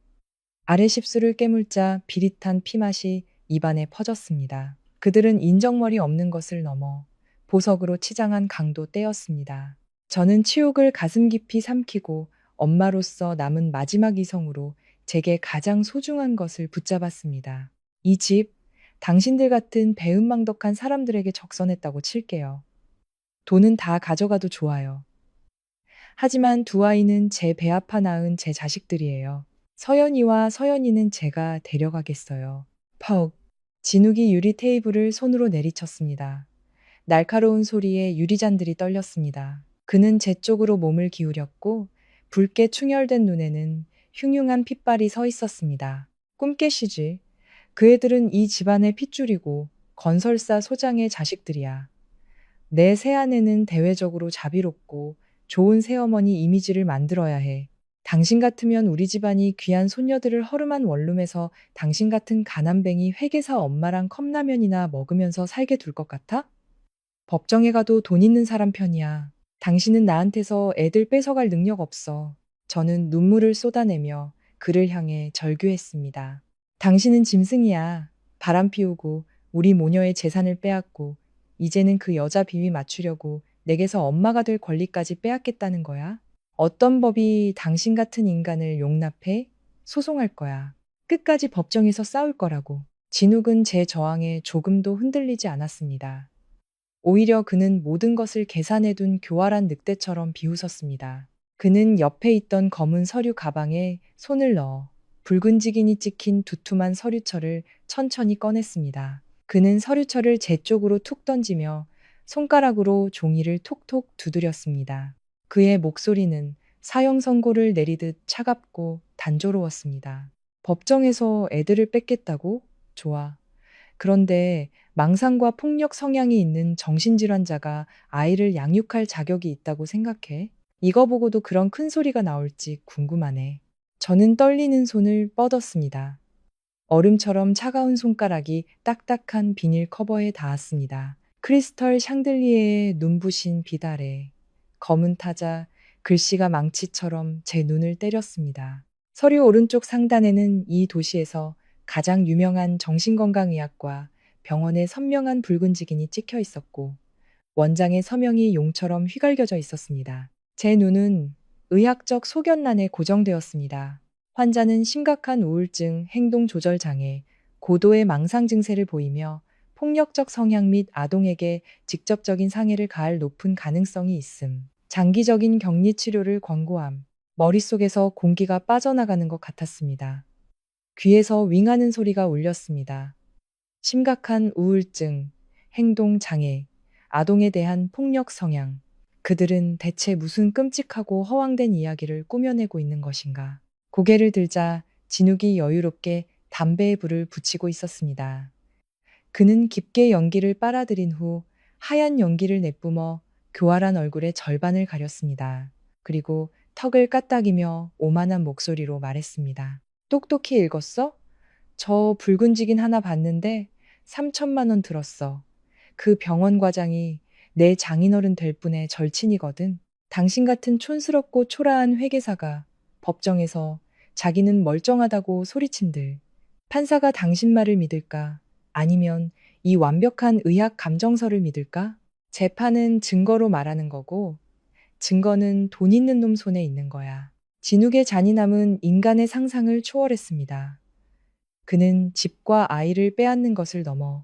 아래 십술을 깨물자 비릿한 피맛이 입안에 퍼졌습니다. 그들은 인정머리 없는 것을 넘어 보석으로 치장한 강도 때였습니다. 저는 치욕을 가슴 깊이 삼키고 엄마로서 남은 마지막 이성으로 제게 가장 소중한 것을 붙잡았습니다. 이 집, 당신들 같은 배은망덕한 사람들에게 적선했다고 칠게요. 돈은 다 가져가도 좋아요. 하지만 두 아이는 제 배 아파 낳은 제 자식들이에요. 서연이와 서연이는 제가 데려가겠어요. 퍽. 진욱이 유리 테이블을 손으로 내리쳤습니다. 날카로운 소리에 유리잔들이 떨렸습니다. 그는 제 쪽으로 몸을 기울였고 붉게 충혈된 눈에는 흉흉한 핏발이 서 있었습니다. 꿈 깨시지. 그 애들은 이 집안의 핏줄이고 건설사 소장의 자식들이야. 내 새아내는 대외적으로 자비롭고 좋은 새어머니 이미지를 만들어야 해. 당신 같으면 우리 집안이 귀한 손녀들을 허름한 원룸에서 당신 같은 가난뱅이 회계사 엄마랑 컵라면이나 먹으면서 살게 둘 것 같아? 법정에 가도 돈 있는 사람 편이야. 당신은 나한테서 애들 뺏어갈 능력 없어. 저는 눈물을 쏟아내며 그를 향해 절규했습니다. 당신은 짐승이야. 바람 피우고 우리 모녀의 재산을 빼앗고 이제는 그 여자 비위 맞추려고 내게서 엄마가 될 권리까지 빼앗겠다는 거야? 어떤 법이 당신 같은 인간을 용납해? 소송할 거야. 끝까지 법정에서 싸울 거라고. 진욱은 제 저항에 조금도 흔들리지 않았습니다. 오히려 그는 모든 것을 계산해둔 교활한 늑대처럼 비웃었습니다. 그는 옆에 있던 검은 서류 가방에 손을 넣어 붉은 직인이 찍힌 두툼한 서류철을 천천히 꺼냈습니다. 그는 서류철을 제 쪽으로 툭 던지며 손가락으로 종이를 톡톡 두드렸습니다. 그의 목소리는 사형 선고를 내리듯 차갑고 단조로웠습니다. 법정에서 애들을 뺏겠다고? 좋아. 그런데 망상과 폭력 성향이 있는 정신질환자가 아이를 양육할 자격이 있다고 생각해? 이거 보고도 그런 큰 소리가 나올지 궁금하네. 저는 떨리는 손을 뻗었습니다. 얼음처럼 차가운 손가락이 딱딱한 비닐 커버에 닿았습니다. 크리스털 샹들리에의 눈부신 빛 아래 검은 타자 글씨가 망치처럼 제 눈을 때렸습니다. 서류 오른쪽 상단에는 이 도시에서 가장 유명한 정신건강의학과 병원의 선명한 붉은 직인이 찍혀 있었고 원장의 서명이 용처럼 휘갈겨져 있었습니다. 제 눈은 의학적 소견란에 고정되었습니다. 환자는 심각한 우울증, 행동조절장애, 고도의 망상 증세를 보이며 폭력적 성향 및 아동에게 직접적인 상해를 가할 높은 가능성이 있음. 장기적인 격리 치료를 권고함. 머릿속에서 공기가 빠져나가는 것 같았습니다. 귀에서 윙하는 소리가 울렸습니다. 심각한 우울증, 행동장애, 아동에 대한 폭력 성향. 그들은 대체 무슨 끔찍하고 허황된 이야기를 꾸며내고 있는 것인가. 고개를 들자 진욱이 여유롭게 담배에 불을 붙이고 있었습니다. 그는 깊게 연기를 빨아들인 후 하얀 연기를 내뿜어 교활한 얼굴의 절반을 가렸습니다. 그리고 턱을 까딱이며 오만한 목소리로 말했습니다. 똑똑히 읽었어? 저 붉은 직인 하나 봤는데 3천만 원 들었어. 그 병원 과장이 내 장인어른 될 분의 절친이거든. 당신 같은 촌스럽고 초라한 회계사가 법정에서 자기는 멀쩡하다고 소리친들. 판사가 당신 말을 믿을까? 아니면 이 완벽한 의학 감정서를 믿을까? 재판은 증거로 말하는 거고 증거는 돈 있는 놈 손에 있는 거야. 진욱의 잔인함은 인간의 상상을 초월했습니다. 그는 집과 아이를 빼앗는 것을 넘어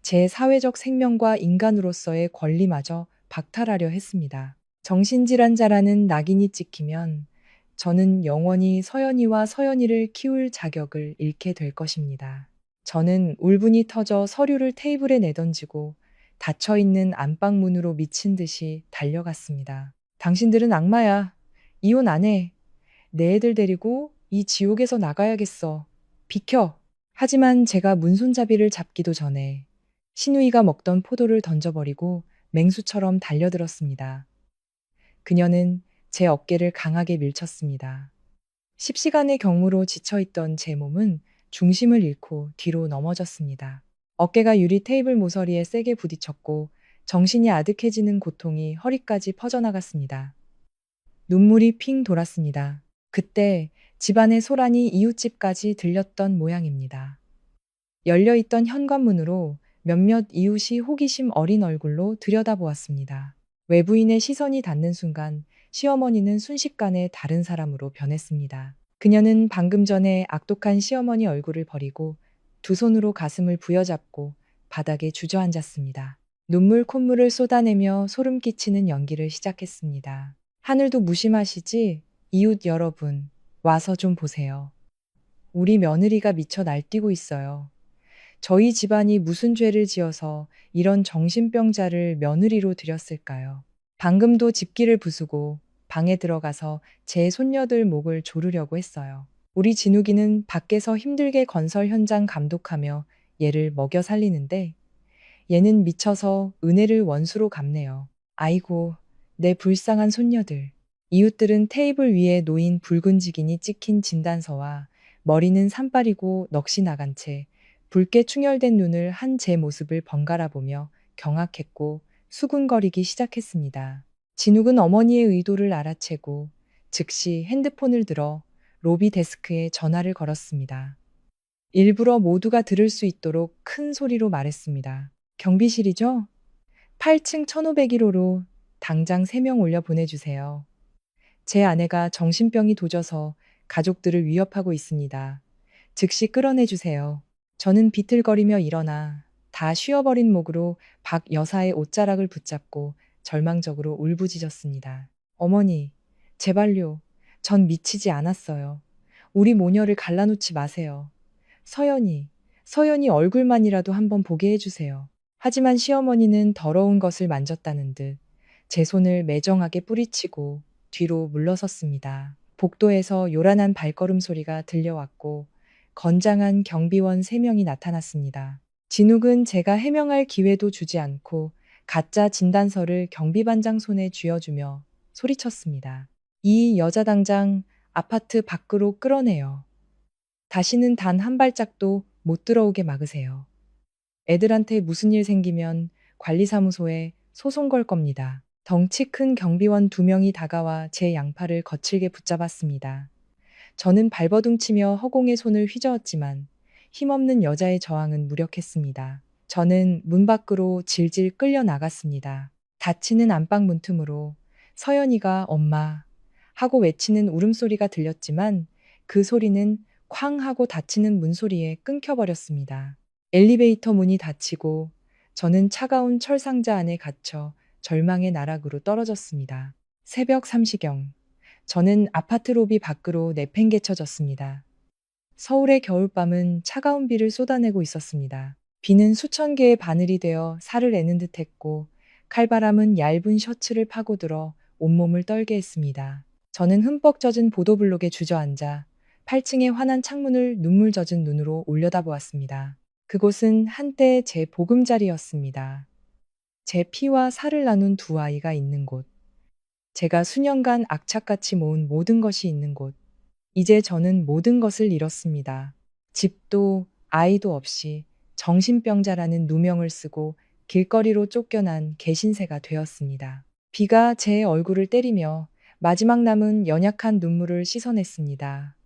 제 사회적 생명과 인간으로서의 권리마저 박탈하려 했습니다. 정신질환자라는 낙인이 찍히면 저는 영원히 서연이와 서연이를 키울 자격을 잃게 될 것입니다. 저는 울분이 터져 서류를 테이블에 내던지고 닫혀있는 안방문으로 미친 듯이 달려갔습니다. 당신들은 악마야. 이혼 안 해. 내 애들 데리고 이 지옥에서 나가야겠어. 비켜. 하지만 제가 문손잡이를 잡기도 전에 신우이가 먹던 포도를 던져버리고 맹수처럼 달려들었습니다. 그녀는 제 어깨를 강하게 밀쳤습니다. 10시간의 경무로 지쳐있던 제 몸은 중심을 잃고 뒤로 넘어졌습니다. 어깨가 유리 테이블 모서리에 세게 부딪혔고 정신이 아득해지는 고통이 허리까지 퍼져나갔습니다. 눈물이 핑 돌았습니다. 그때 집안의 소란이 이웃집까지 들렸던 모양입니다. 열려있던 현관문으로 몇몇 이웃이 호기심 어린 얼굴로 들여다보았습니다. 외부인의 시선이 닿는 순간 시어머니는 순식간에 다른 사람으로 변했습니다. 그녀는 방금 전에 악독한 시어머니 얼굴을 버리고 두 손으로 가슴을 부여잡고 바닥에 주저앉았습니다. 눈물 콧물을 쏟아내며 소름 끼치는 연기를 시작했습니다. 하늘도 무심하시지? 이웃 여러분, 와서 좀 보세요. 우리 며느리가 미쳐 날뛰고 있어요. 저희 집안이 무슨 죄를 지어서 이런 정신병자를 며느리로 들였을까요? 방금도 집기를 부수고 방에 들어가서 제 손녀들 목을 조르려고 했어요. 우리 진욱이는 밖에서 힘들게 건설 현장 감독하며 얘를 먹여 살리는데 얘는 미쳐서 은혜를 원수로 갚네요. 아이고, 내 불쌍한 손녀들. 이웃들은 테이블 위에 놓인 붉은 지긴이 찍힌 진단서와 머리는 산발이고 넋이 나간 채 붉게 충혈된 눈을 한 제 모습을 번갈아 보며 경악했고 수군거리기 시작했습니다. 진욱은 어머니의 의도를 알아채고 즉시 핸드폰을 들어 로비 데스크에 전화를 걸었습니다. 일부러 모두가 들을 수 있도록 큰 소리로 말했습니다. 경비실이죠? 8층 1501호로 당장 3명 올려 보내주세요. 제 아내가 정신병이 도져서 가족들을 위협하고 있습니다. 즉시 끌어내주세요. 저는 비틀거리며 일어나 다 쉬어버린 목으로 박 여사의 옷자락을 붙잡고 절망적으로 울부짖었습니다. 어머니, 제발요. 전 미치지 않았어요. 우리 모녀를 갈라놓지 마세요. 서연이 얼굴만이라도 한번 보게 해주세요. 하지만 시어머니는 더러운 것을 만졌다는 듯 제 손을 매정하게 뿌리치고 뒤로 물러섰습니다. 복도에서 요란한 발걸음 소리가 들려왔고 건장한 경비원 3명이 나타났습니다. 진욱은 제가 해명할 기회도 주지 않고 가짜 진단서를 경비반장 손에 쥐어주며 소리쳤습니다. 이 여자 당장 아파트 밖으로 끌어내요. 다시는 단 한 발짝도 못 들어오게 막으세요. 애들한테 무슨 일 생기면 관리사무소에 소송 걸 겁니다. 덩치 큰 경비원 2명이 다가와 제 양팔을 거칠게 붙잡았습니다. 저는 발버둥치며 허공에 손을 휘저었지만 힘없는 여자의 저항은 무력했습니다. 저는 문 밖으로 질질 끌려 나갔습니다. 닫히는 안방 문틈으로 서연이가 엄마 하고 외치는 울음소리가 들렸지만 그 소리는 쾅 하고 닫히는 문소리에 끊겨버렸습니다. 엘리베이터 문이 닫히고 저는 차가운 철상자 안에 갇혀 절망의 나락으로 떨어졌습니다. 새벽 3시경 저는 아파트 로비 밖으로 내팽개쳐졌습니다. 서울의 겨울밤은 차가운 비를 쏟아내고 있었습니다. 비는 수천 개의 바늘이 되어 살을 내는 듯했고 칼바람은 얇은 셔츠를 파고들어 온몸을 떨게 했습니다. 저는 흠뻑 젖은 보도블록에 주저앉아 8층의 환한 창문을 눈물 젖은 눈으로 올려다보았습니다. 그곳은 한때 제 보금자리였습니다. 제 피와 살을 나눈 두 아이가 있는 곳. 제가 수년간 악착같이 모은 모든 것이 있는 곳. 이제 저는 모든 것을 잃었습니다. 집도 아이도 없이 정신병자라는 누명을 쓰고 길거리로 쫓겨난 개신새가 되었습니다. 비가 제 얼굴을 때리며 마지막 남은 연약한 눈물을 씻어냈습니다.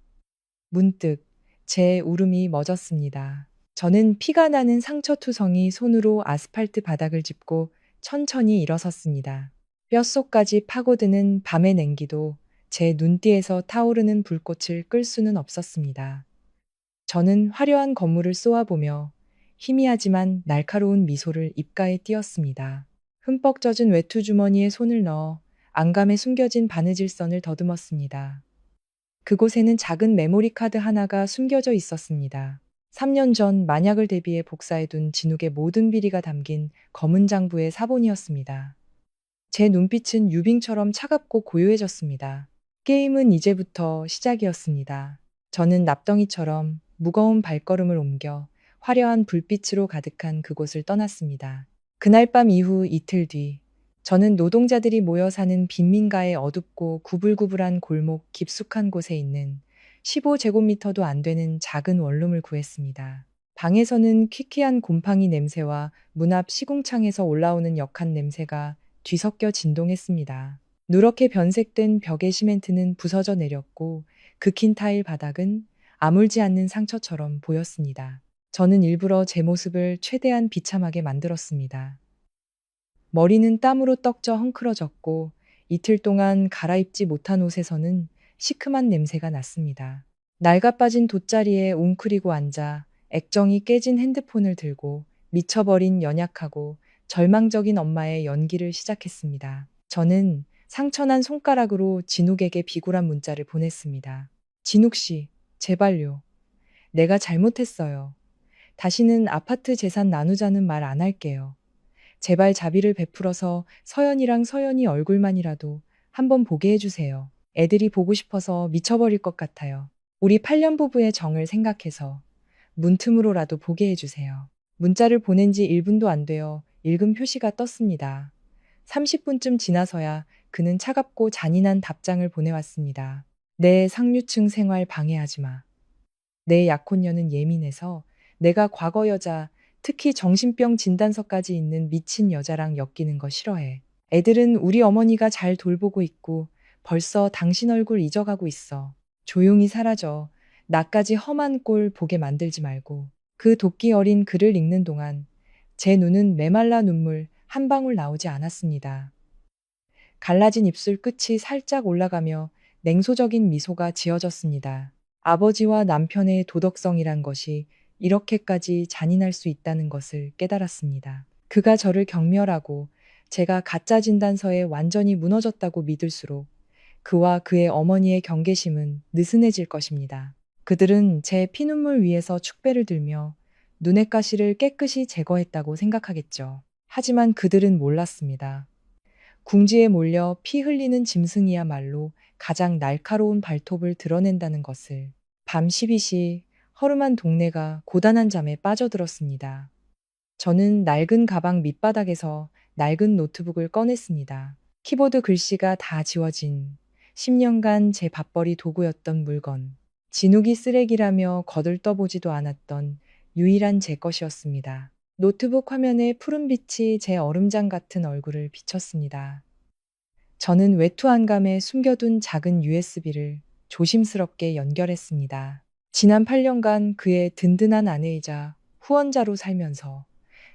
문득 제 울음이 멎었습니다. 저는 피가 나는 상처투성이 손으로 아스팔트 바닥을 짚고 천천히 일어섰습니다. 뼛속까지 파고드는 밤의 냉기도 제 눈띠에서 타오르는 불꽃을 끌 수는 없었습니다. 저는 화려한 건물을 쏘아보며 희미하지만 날카로운 미소를 입가에 띄었습니다. 흠뻑 젖은 외투 주머니에 손을 넣어 안감에 숨겨진 바느질 선을 더듬었습니다. 그곳에는 작은 메모리 카드 하나가 숨겨져 있었습니다. 3년 전 만약을 대비해 복사해둔 진욱의 모든 비리가 담긴 검은 장부의 사본이었습니다. 제 눈빛은 유빙처럼 차갑고 고요해졌습니다. 게임은 이제부터 시작이었습니다. 저는 납덩이처럼 무거운 발걸음을 옮겨 화려한 불빛으로 가득한 그곳을 떠났습니다. 그날 밤 이후 이틀 뒤, 저는 노동자들이 모여 사는 빈민가의 어둡고 구불구불한 골목 깊숙한 곳에 있는 15제곱미터도 안 되는 작은 원룸을 구했습니다. 방에서는 퀴퀴한 곰팡이 냄새와 문 앞 시궁창에서 올라오는 역한 냄새가 뒤섞여 진동했습니다. 누렇게 변색된 벽의 시멘트는 부서져 내렸고 그 긴 타일 바닥은 아물지 않는 상처처럼 보였습니다. 저는 일부러 제 모습을 최대한 비참하게 만들었습니다. 머리는 땀으로 떡져 헝클어졌고 이틀 동안 갈아입지 못한 옷에서는 시큼한 냄새가 났습니다. 낡아빠진 돗자리에 웅크리고 앉아 액정이 깨진 핸드폰을 들고 미쳐버린 연약하고 절망적인 엄마의 연기를 시작했습니다. 저는 상처난 손가락으로 진욱에게 비굴한 문자를 보냈습니다. 진욱 씨, 제발요. 내가 잘못했어요. 다시는 아파트 재산 나누자는 말 안 할게요. 제발 자비를 베풀어서 서연이랑 서연이 얼굴만이라도 한번 보게 해주세요. 애들이 보고 싶어서 미쳐버릴 것 같아요. 우리 8년 부부의 정을 생각해서 문틈으로라도 보게 해주세요. 문자를 보낸 지 1분도 안 되어 읽음 표시가 떴습니다. 30분쯤 지나서야 그는 차갑고 잔인한 답장을 보내왔습니다. 내 상류층 생활 방해하지 마. 내 약혼녀는 예민해서 내가 과거 여자, 특히 정신병 진단서까지 있는 미친 여자랑 엮이는 거 싫어해. 애들은 우리 어머니가 잘 돌보고 있고 벌써 당신 얼굴 잊어가고 있어. 조용히 사라져. 나까지 험한 꼴 보게 만들지 말고. 그 도끼 어린 글을 읽는 동안 제 눈은 메말라 눈물 한 방울 나오지 않았습니다. 갈라진 입술 끝이 살짝 올라가며 냉소적인 미소가 지어졌습니다. 아버지와 남편의 도덕성이란 것이 이렇게까지 잔인할 수 있다는 것을 깨달았습니다. 그가 저를 경멸하고 제가 가짜 진단서에 완전히 무너졌다고 믿을수록 그와 그의 어머니의 경계심은 느슨해질 것입니다. 그들은 제 피눈물 위에서 축배를 들며 눈의 가시를 깨끗이 제거했다고 생각하겠죠. 하지만 그들은 몰랐습니다. 궁지에 몰려 피 흘리는 짐승이야말로 가장 날카로운 발톱을 드러낸다는 것을. 밤 12시 허름한 동네가 고단한 잠에 빠져들었습니다. 저는 낡은 가방 밑바닥에서 낡은 노트북을 꺼냈습니다. 키보드 글씨가 다 지워진 10년간 제 밥벌이 도구였던 물건. 진욱이 쓰레기라며 거들떠보지도 않았던 유일한 제 것이었습니다. 노트북 화면에 푸른빛이 제 얼음장 같은 얼굴을 비쳤습니다. 저는 외투 안감에 숨겨둔 작은 USB를 조심스럽게 연결했습니다. 지난 8년간 그의 든든한 아내이자 후원자로 살면서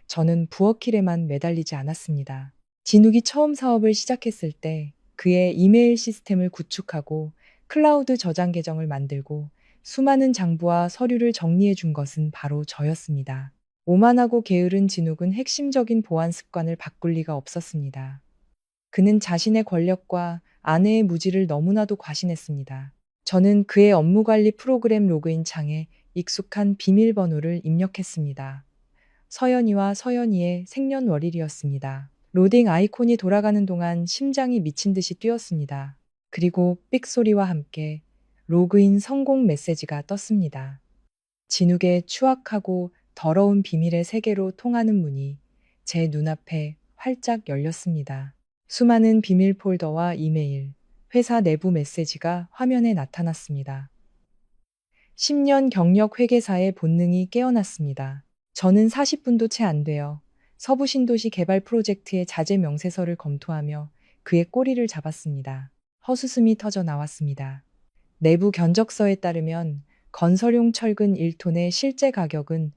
저는 부엌일에만 매달리지 않았습니다. 진욱이 처음 사업을 시작했을 때 그의 이메일 시스템을 구축하고 클라우드 저장 계정을 만들고 수많은 장부와 서류를 정리해 준 것은 바로 저였습니다. 오만하고 게으른 진욱은 핵심적인 보안 습관을 바꿀 리가 없었습니다. 그는 자신의 권력과 아내의 무지를 너무나도 과신했습니다. 저는 그의 업무관리 프로그램 로그인 창에 익숙한 비밀번호를 입력했습니다. 서연이와 서연이의 생년월일이었습니다. 로딩 아이콘이 돌아가는 동안 심장이 미친 듯이 뛰었습니다. 그리고 삑 소리와 함께 로그인 성공 메시지가 떴습니다. 진욱의 추악하고 더러운 비밀의 세계로 통하는 문이 제 눈앞에 활짝 열렸습니다. 수많은 비밀 폴더와 이메일, 회사 내부 메시지가 화면에 나타났습니다. 10년 경력 회계사의 본능이 깨어났습니다. 저는 40분도 채 안 되어 서부 신도시 개발 프로젝트의 자재 명세서를 검토하며 그의 꼬리를 잡았습니다. 허수음이 터져 나왔습니다. 내부 견적서에 따르면 건설용 철근 1톤의 실제 가격은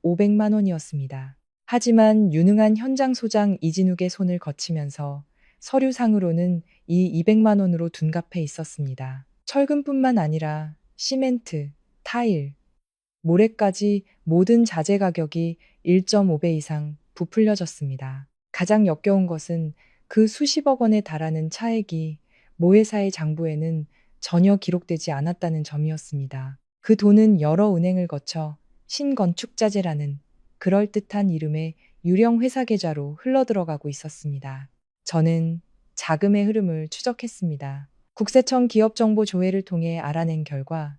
500만 원이었습니다. 하지만 유능한 현장 소장 이진욱의 손을 거치면서 서류상으로는 이 200만 원으로 둔갑해 있었습니다. 철근뿐만 아니라 시멘트, 타일, 모래까지 모든 자재 가격이 1.5배 이상 부풀려졌습니다. 가장 역겨운 것은 그 수십억 원에 달하는 차액이 모 회사의 장부에는 전혀 기록되지 않았다는 점이었습니다. 그 돈은 여러 은행을 거쳐 신건축자재라는 그럴듯한 이름의 유령 회사 계좌로 흘러들어가고 있었습니다. 저는 자금의 흐름을 추적했습니다. 국세청 기업정보조회를 통해 알아낸 결과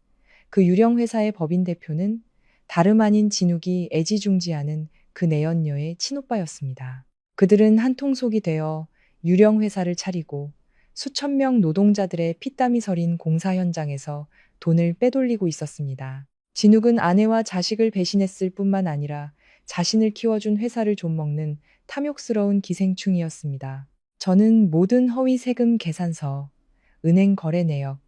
그 유령 회사의 법인 대표는 다름 아닌 진욱이 애지중지하는 그 내연녀의 친오빠였습니다. 그들은 한 통속이 되어 유령 회사를 차리고 수천 명 노동자들의 피땀이 서린 공사 현장에서 돈을 빼돌리고 있었습니다. 진욱은 아내와 자식을 배신했을 뿐만 아니라 자신을 키워준 회사를 좀먹는 탐욕스러운 기생충이었습니다. 저는 모든 허위 세금 계산서, 은행 거래 내역,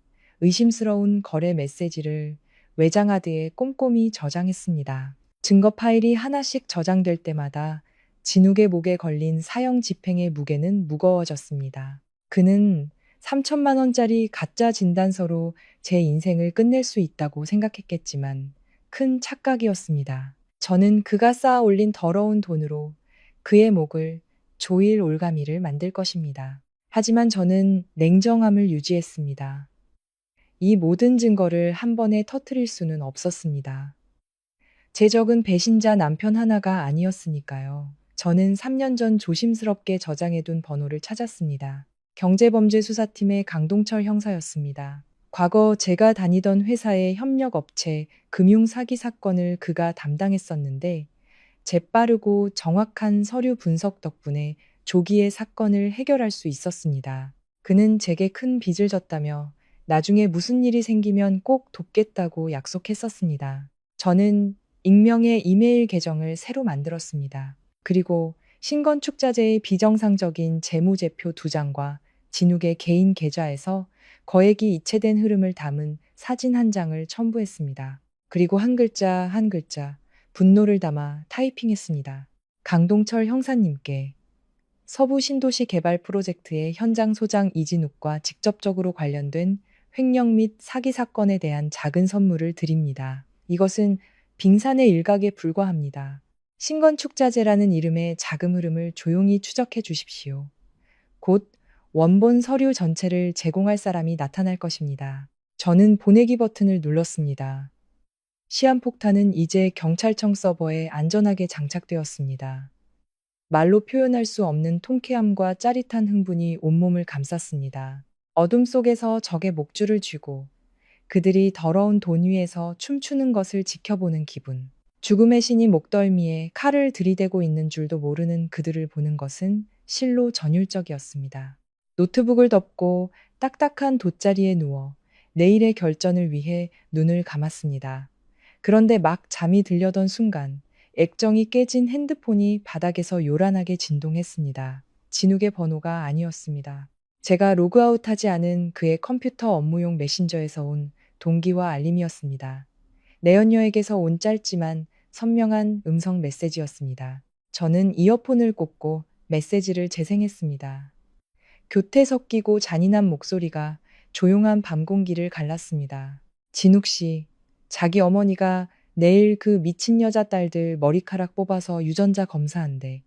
의심스러운 거래 메시지를 외장하드에 꼼꼼히 저장했습니다. 증거 파일이 하나씩 저장될 때마다 진욱의 목에 걸린 사형 집행의 무게는 무거워졌습니다. 그는 3천만 원짜리 가짜 진단서로 제 인생을 끝낼 수 있다고 생각했겠지만 큰 착각이었습니다. 저는 그가 쌓아 올린 더러운 돈으로 그의 목을 조일 올가미를 만들 것입니다. 하지만 저는 냉정함을 유지했습니다. 이 모든 증거를 한 번에 터뜨릴 수는 없었습니다. 제 적은 배신자 남편 하나가 아니었으니까요. 저는 3년 전 조심스럽게 저장해둔 번호를 찾았습니다. 경제범죄수사팀의 강동철 형사였습니다. 과거 제가 다니던 회사의 협력업체 금융사기 사건을 그가 담당했었는데 재빠르고 정확한 서류 분석 덕분에 조기에 사건을 해결할 수 있었습니다. 그는 제게 큰 빚을 졌다며 나중에 무슨 일이 생기면 꼭 돕겠다고 약속했었습니다. 저는 익명의 이메일 계정을 새로 만들었습니다. 그리고 신건축자재의 비정상적인 재무제표 2장과 진욱의 개인 계좌에서 거액이 이체된 흐름을 담은 사진 한 장을 첨부했습니다. 그리고 한 글자 한 글자 분노를 담아 타이핑했습니다. 강동철 형사님께 서부 신도시 개발 프로젝트의 현장 소장 이진욱과 직접적으로 관련된 횡령 및 사기 사건에 대한 작은 선물을 드립니다. 이것은 빙산의 일각에 불과합니다. 신건축자재라는 이름의 자금 흐름을 조용히 추적해 주십시오. 곧 원본 서류 전체를 제공할 사람이 나타날 것입니다. 저는 보내기 버튼을 눌렀습니다. 시한폭탄은 이제 경찰청 서버에 안전하게 장착되었습니다. 말로 표현할 수 없는 통쾌함과 짜릿한 흥분이 온몸을 감쌌습니다. 어둠 속에서 적의 목줄을 쥐고 그들이 더러운 돈 위에서 춤추는 것을 지켜보는 기분. 죽음의 신이 목덜미에 칼을 들이대고 있는 줄도 모르는 그들을 보는 것은 실로 전율적이었습니다. 노트북을 덮고 딱딱한 돗자리에 누워 내일의 결전을 위해 눈을 감았습니다. 그런데 막 잠이 들려던 순간 액정이 깨진 핸드폰이 바닥에서 요란하게 진동했습니다. 진욱의 번호가 아니었습니다. 제가 로그아웃하지 않은 그의 컴퓨터 업무용 메신저에서 온 동기화 알림이었습니다. 내연녀에게서 온 짧지만 선명한 음성 메시지였습니다. 저는 이어폰을 꽂고 메시지를 재생했습니다. 교태 섞이고 잔인한 목소리가 조용한 밤 공기를 갈랐습니다. 진욱 씨, 자기 어머니가 내일 그 미친 여자 딸들 머리카락 뽑아서 유전자 검사한대.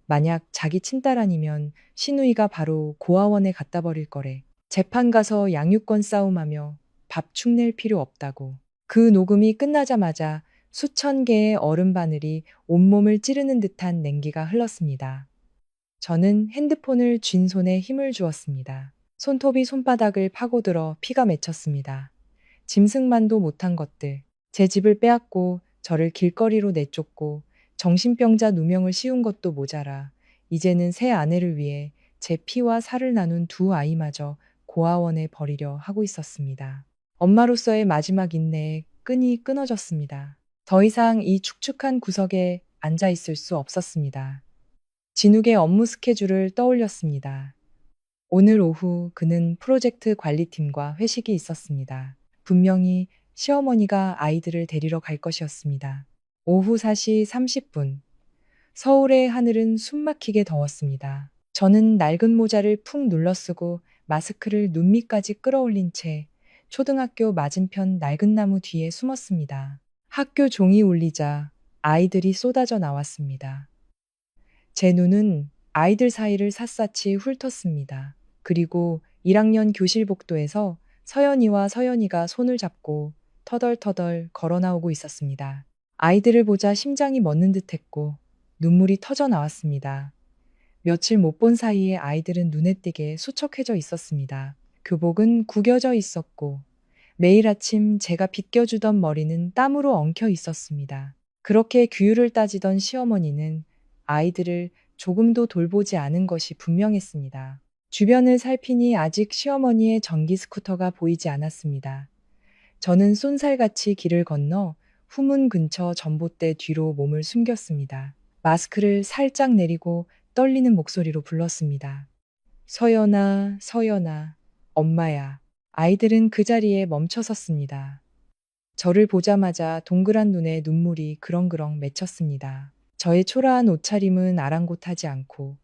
만약 자기 친딸 아니면 신우이가 바로 고아원에 갖다 버릴 거래. 재판 가서 양육권 싸움하며 밥 축낼 필요 없다고. 그 녹음이 끝나자마자 수천 개의 얼음 바늘이 온몸을 찌르는 듯한 냉기가 흘렀습니다. 저는 핸드폰을 쥔 손에 힘을 주었습니다. 손톱이 손바닥을 파고들어 피가 맺혔습니다. 짐승만도 못한 것들. 제 집을 빼앗고 저를 길거리로 내쫓고 정신병자 누명을 씌운 것도 모자라 이제는 새 아내를 위해 제 피와 살을 나눈 두 아이마저 고아원에 버리려 하고 있었습니다. 엄마로서의 마지막 인내에 끈이 끊어졌습니다. 더 이상 이 축축한 구석에 앉아 있을 수 없었습니다. 진욱의 업무 스케줄을 떠올렸습니다. 오늘 오후 그는 프로젝트 관리팀과 회식이 있었습니다. 분명히 시어머니가 아이들을 데리러 갈 것이었습니다. 오후 4시 30분. 서울의 하늘은 숨막히게 더웠습니다. 저는 낡은 모자를 푹 눌러쓰고 마스크를 눈 밑까지 끌어올린 채 초등학교 맞은편 낡은 나무 뒤에 숨었습니다. 학교 종이 울리자 아이들이 쏟아져 나왔습니다. 제 눈은 아이들 사이를 샅샅이 훑었습니다. 그리고 1학년 교실 복도에서 서연이와 서연이가 손을 잡고 터덜터덜 걸어 나오고 있었습니다. 아이들을 보자 심장이 멎는 듯했고 눈물이 터져 나왔습니다. 며칠 못 본 사이에 아이들은 눈에 띄게 수척해져 있었습니다. 교복은 구겨져 있었고 매일 아침 제가 빗겨주던 머리는 땀으로 엉켜 있었습니다. 그렇게 규율을 따지던 시어머니는 아이들을 조금도 돌보지 않은 것이 분명했습니다. 주변을 살피니 아직 시어머니의 전기 스쿠터가 보이지 않았습니다. 저는 쏜살같이 길을 건너 후문 근처 전봇대 뒤로 몸을 숨겼습니다. 마스크를 살짝 내리고 떨리는 목소리로 불렀습니다. 서연아, 서연아, 엄마야. 아이들은 그 자리에 멈춰 섰습니다. 저를 보자마자 동그란 눈에 눈물이 그렁그렁 맺혔습니다. 저의 초라한 옷차림은 아랑곳하지 않고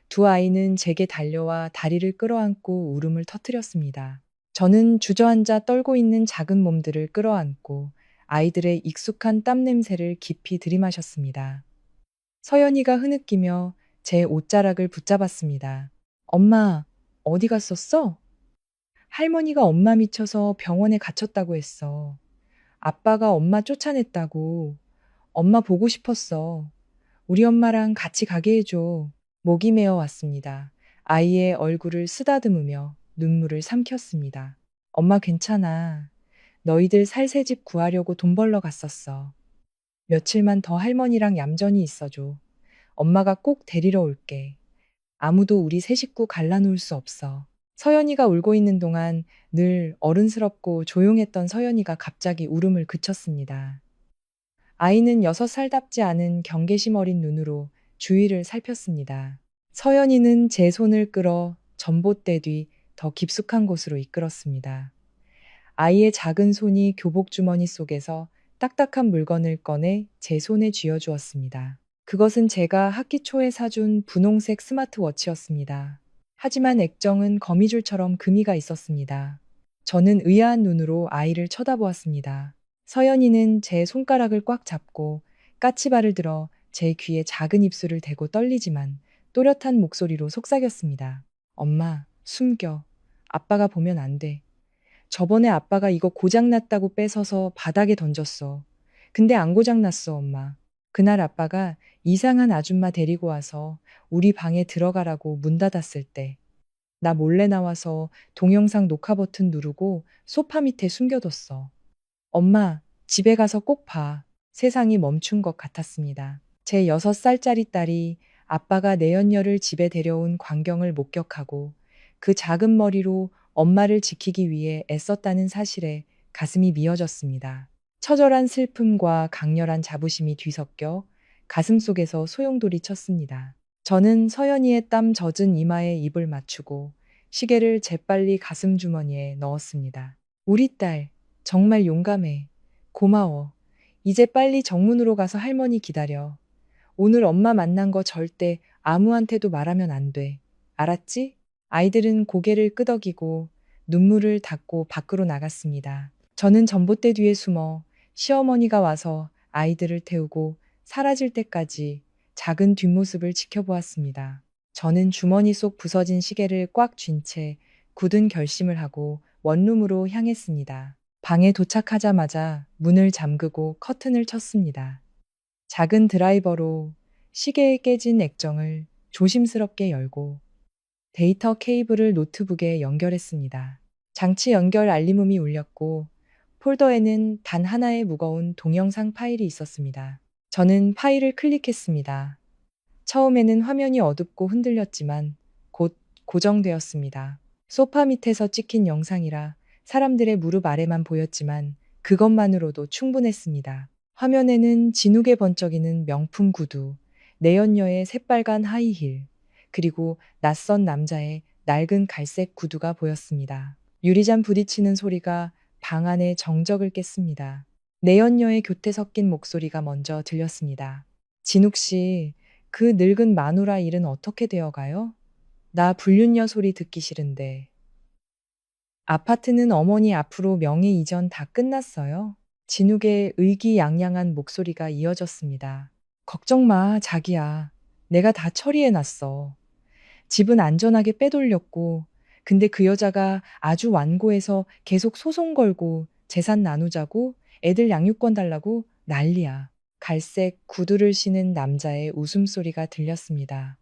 두 아이는 제게 달려와 다리를 끌어안고 울음을 터뜨렸습니다. 저는 주저앉아 떨고 있는 작은 몸들을 끌어안고 아이들의 익숙한 땀 냄새를 깊이 들이마셨습니다. 서연이가 흐느끼며 제 옷자락을 붙잡았습니다. 엄마, 어디 갔었어? 할머니가 엄마 미쳐서 병원에 갇혔다고 했어. 아빠가 엄마 쫓아냈다고. 엄마 보고 싶었어. 우리 엄마랑 같이 가게 해줘. 목이 메어 왔습니다. 아이의 얼굴을 쓰다듬으며 눈물을 삼켰습니다. 엄마 괜찮아. 너희들 살 새 집 구하려고 돈 벌러 갔었어. 며칠만 더 할머니랑 얌전히 있어줘. 엄마가 꼭 데리러 올게. 아무도 우리 세 식구 갈라놓을 수 없어. 서연이가 울고 있는 동안 늘 어른스럽고 조용했던 서연이가 갑자기 울음을 그쳤습니다. 아이는 6살답지 않은 경계심 어린 눈으로 주위를 살폈습니다. 서연이는 제 손을 끌어 전봇대 뒤 더 깊숙한 곳으로 이끌었습니다. 아이의 작은 손이 교복 주머니 속에서 딱딱한 물건을 꺼내 제 손에 쥐어주었습니다. 그것은 제가 학기 초에 사준 분홍색 스마트워치였습니다. 하지만 액정은 거미줄처럼 금이가 있었습니다. 저는 의아한 눈으로 아이를 쳐다보았습니다. 서연이는 제 손가락을 꽉 잡고 까치발을 들어 제 귀에 작은 입술을 대고 떨리지만 또렷한 목소리로 속삭였습니다. 엄마, 숨겨. 아빠가 보면 안 돼. 저번에 아빠가 이거 고장났다고 뺏어서 바닥에 던졌어. 근데 안 고장났어, 엄마. 그날 아빠가 이상한 아줌마 데리고 와서 우리 방에 들어가라고 문 닫았을 때, 나 몰래 나와서 동영상 녹화 버튼 누르고 소파 밑에 숨겨뒀어. 엄마, 집에 가서 꼭 봐. 세상이 멈춘 것 같았습니다. 제 6살짜리 딸이 아빠가 내연녀를 집에 데려온 광경을 목격하고 그 작은 머리로 엄마를 지키기 위해 애썼다는 사실에 가슴이 미어졌습니다. 처절한 슬픔과 강렬한 자부심이 뒤섞여 가슴 속에서 소용돌이 쳤습니다. 저는 서연이의 땀 젖은 이마에 입을 맞추고 시계를 재빨리 가슴 주머니에 넣었습니다. 우리 딸, 정말 용감해. 고마워. 이제 빨리 정문으로 가서 할머니 기다려. 오늘 엄마 만난 거 절대 아무한테도 말하면 안 돼. 알았지? 아이들은 고개를 끄덕이고 눈물을 닦고 밖으로 나갔습니다. 저는 전봇대 뒤에 숨어 시어머니가 와서 아이들을 태우고 사라질 때까지 작은 뒷모습을 지켜보았습니다. 저는 주머니 속 부서진 시계를 꽉 쥔 채 굳은 결심을 하고 원룸으로 향했습니다. 방에 도착하자마자 문을 잠그고 커튼을 쳤습니다. 작은 드라이버로 시계에 깨진 액정을 조심스럽게 열고 데이터 케이블을 노트북에 연결했습니다. 장치 연결 알림음이 울렸고 폴더에는 단 하나의 무거운 동영상 파일이 있었습니다. 저는 파일을 클릭했습니다. 처음에는 화면이 어둡고 흔들렸지만 곧 고정되었습니다. 소파 밑에서 찍힌 영상이라 사람들의 무릎 아래만 보였지만 그것만으로도 충분했습니다. 화면에는 진욱에 번쩍이는 명품 구두, 내연녀의 새빨간 하이힐, 그리고 낯선 남자의 낡은 갈색 구두가 보였습니다. 유리잔 부딪히는 소리가 방 안의 정적을 깼습니다. 내연녀의 교태 섞인 목소리가 먼저 들렸습니다. 진욱 씨, 그 늙은 마누라 일은 어떻게 되어가요? 나 불륜녀 소리 듣기 싫은데. 아파트는 어머니 앞으로 명의 이전 다 끝났어요? 진욱의 의기양양한 목소리가 이어졌습니다. 걱정 마, 자기야. 내가 다 처리해놨어. 집은 안전하게 빼돌렸고, 근데 그 여자가 아주 완고해서 계속 소송 걸고 재산 나누자고 애들 양육권 달라고 난리야. 갈색 구두를 신은 남자의 웃음소리가 들렸습니다.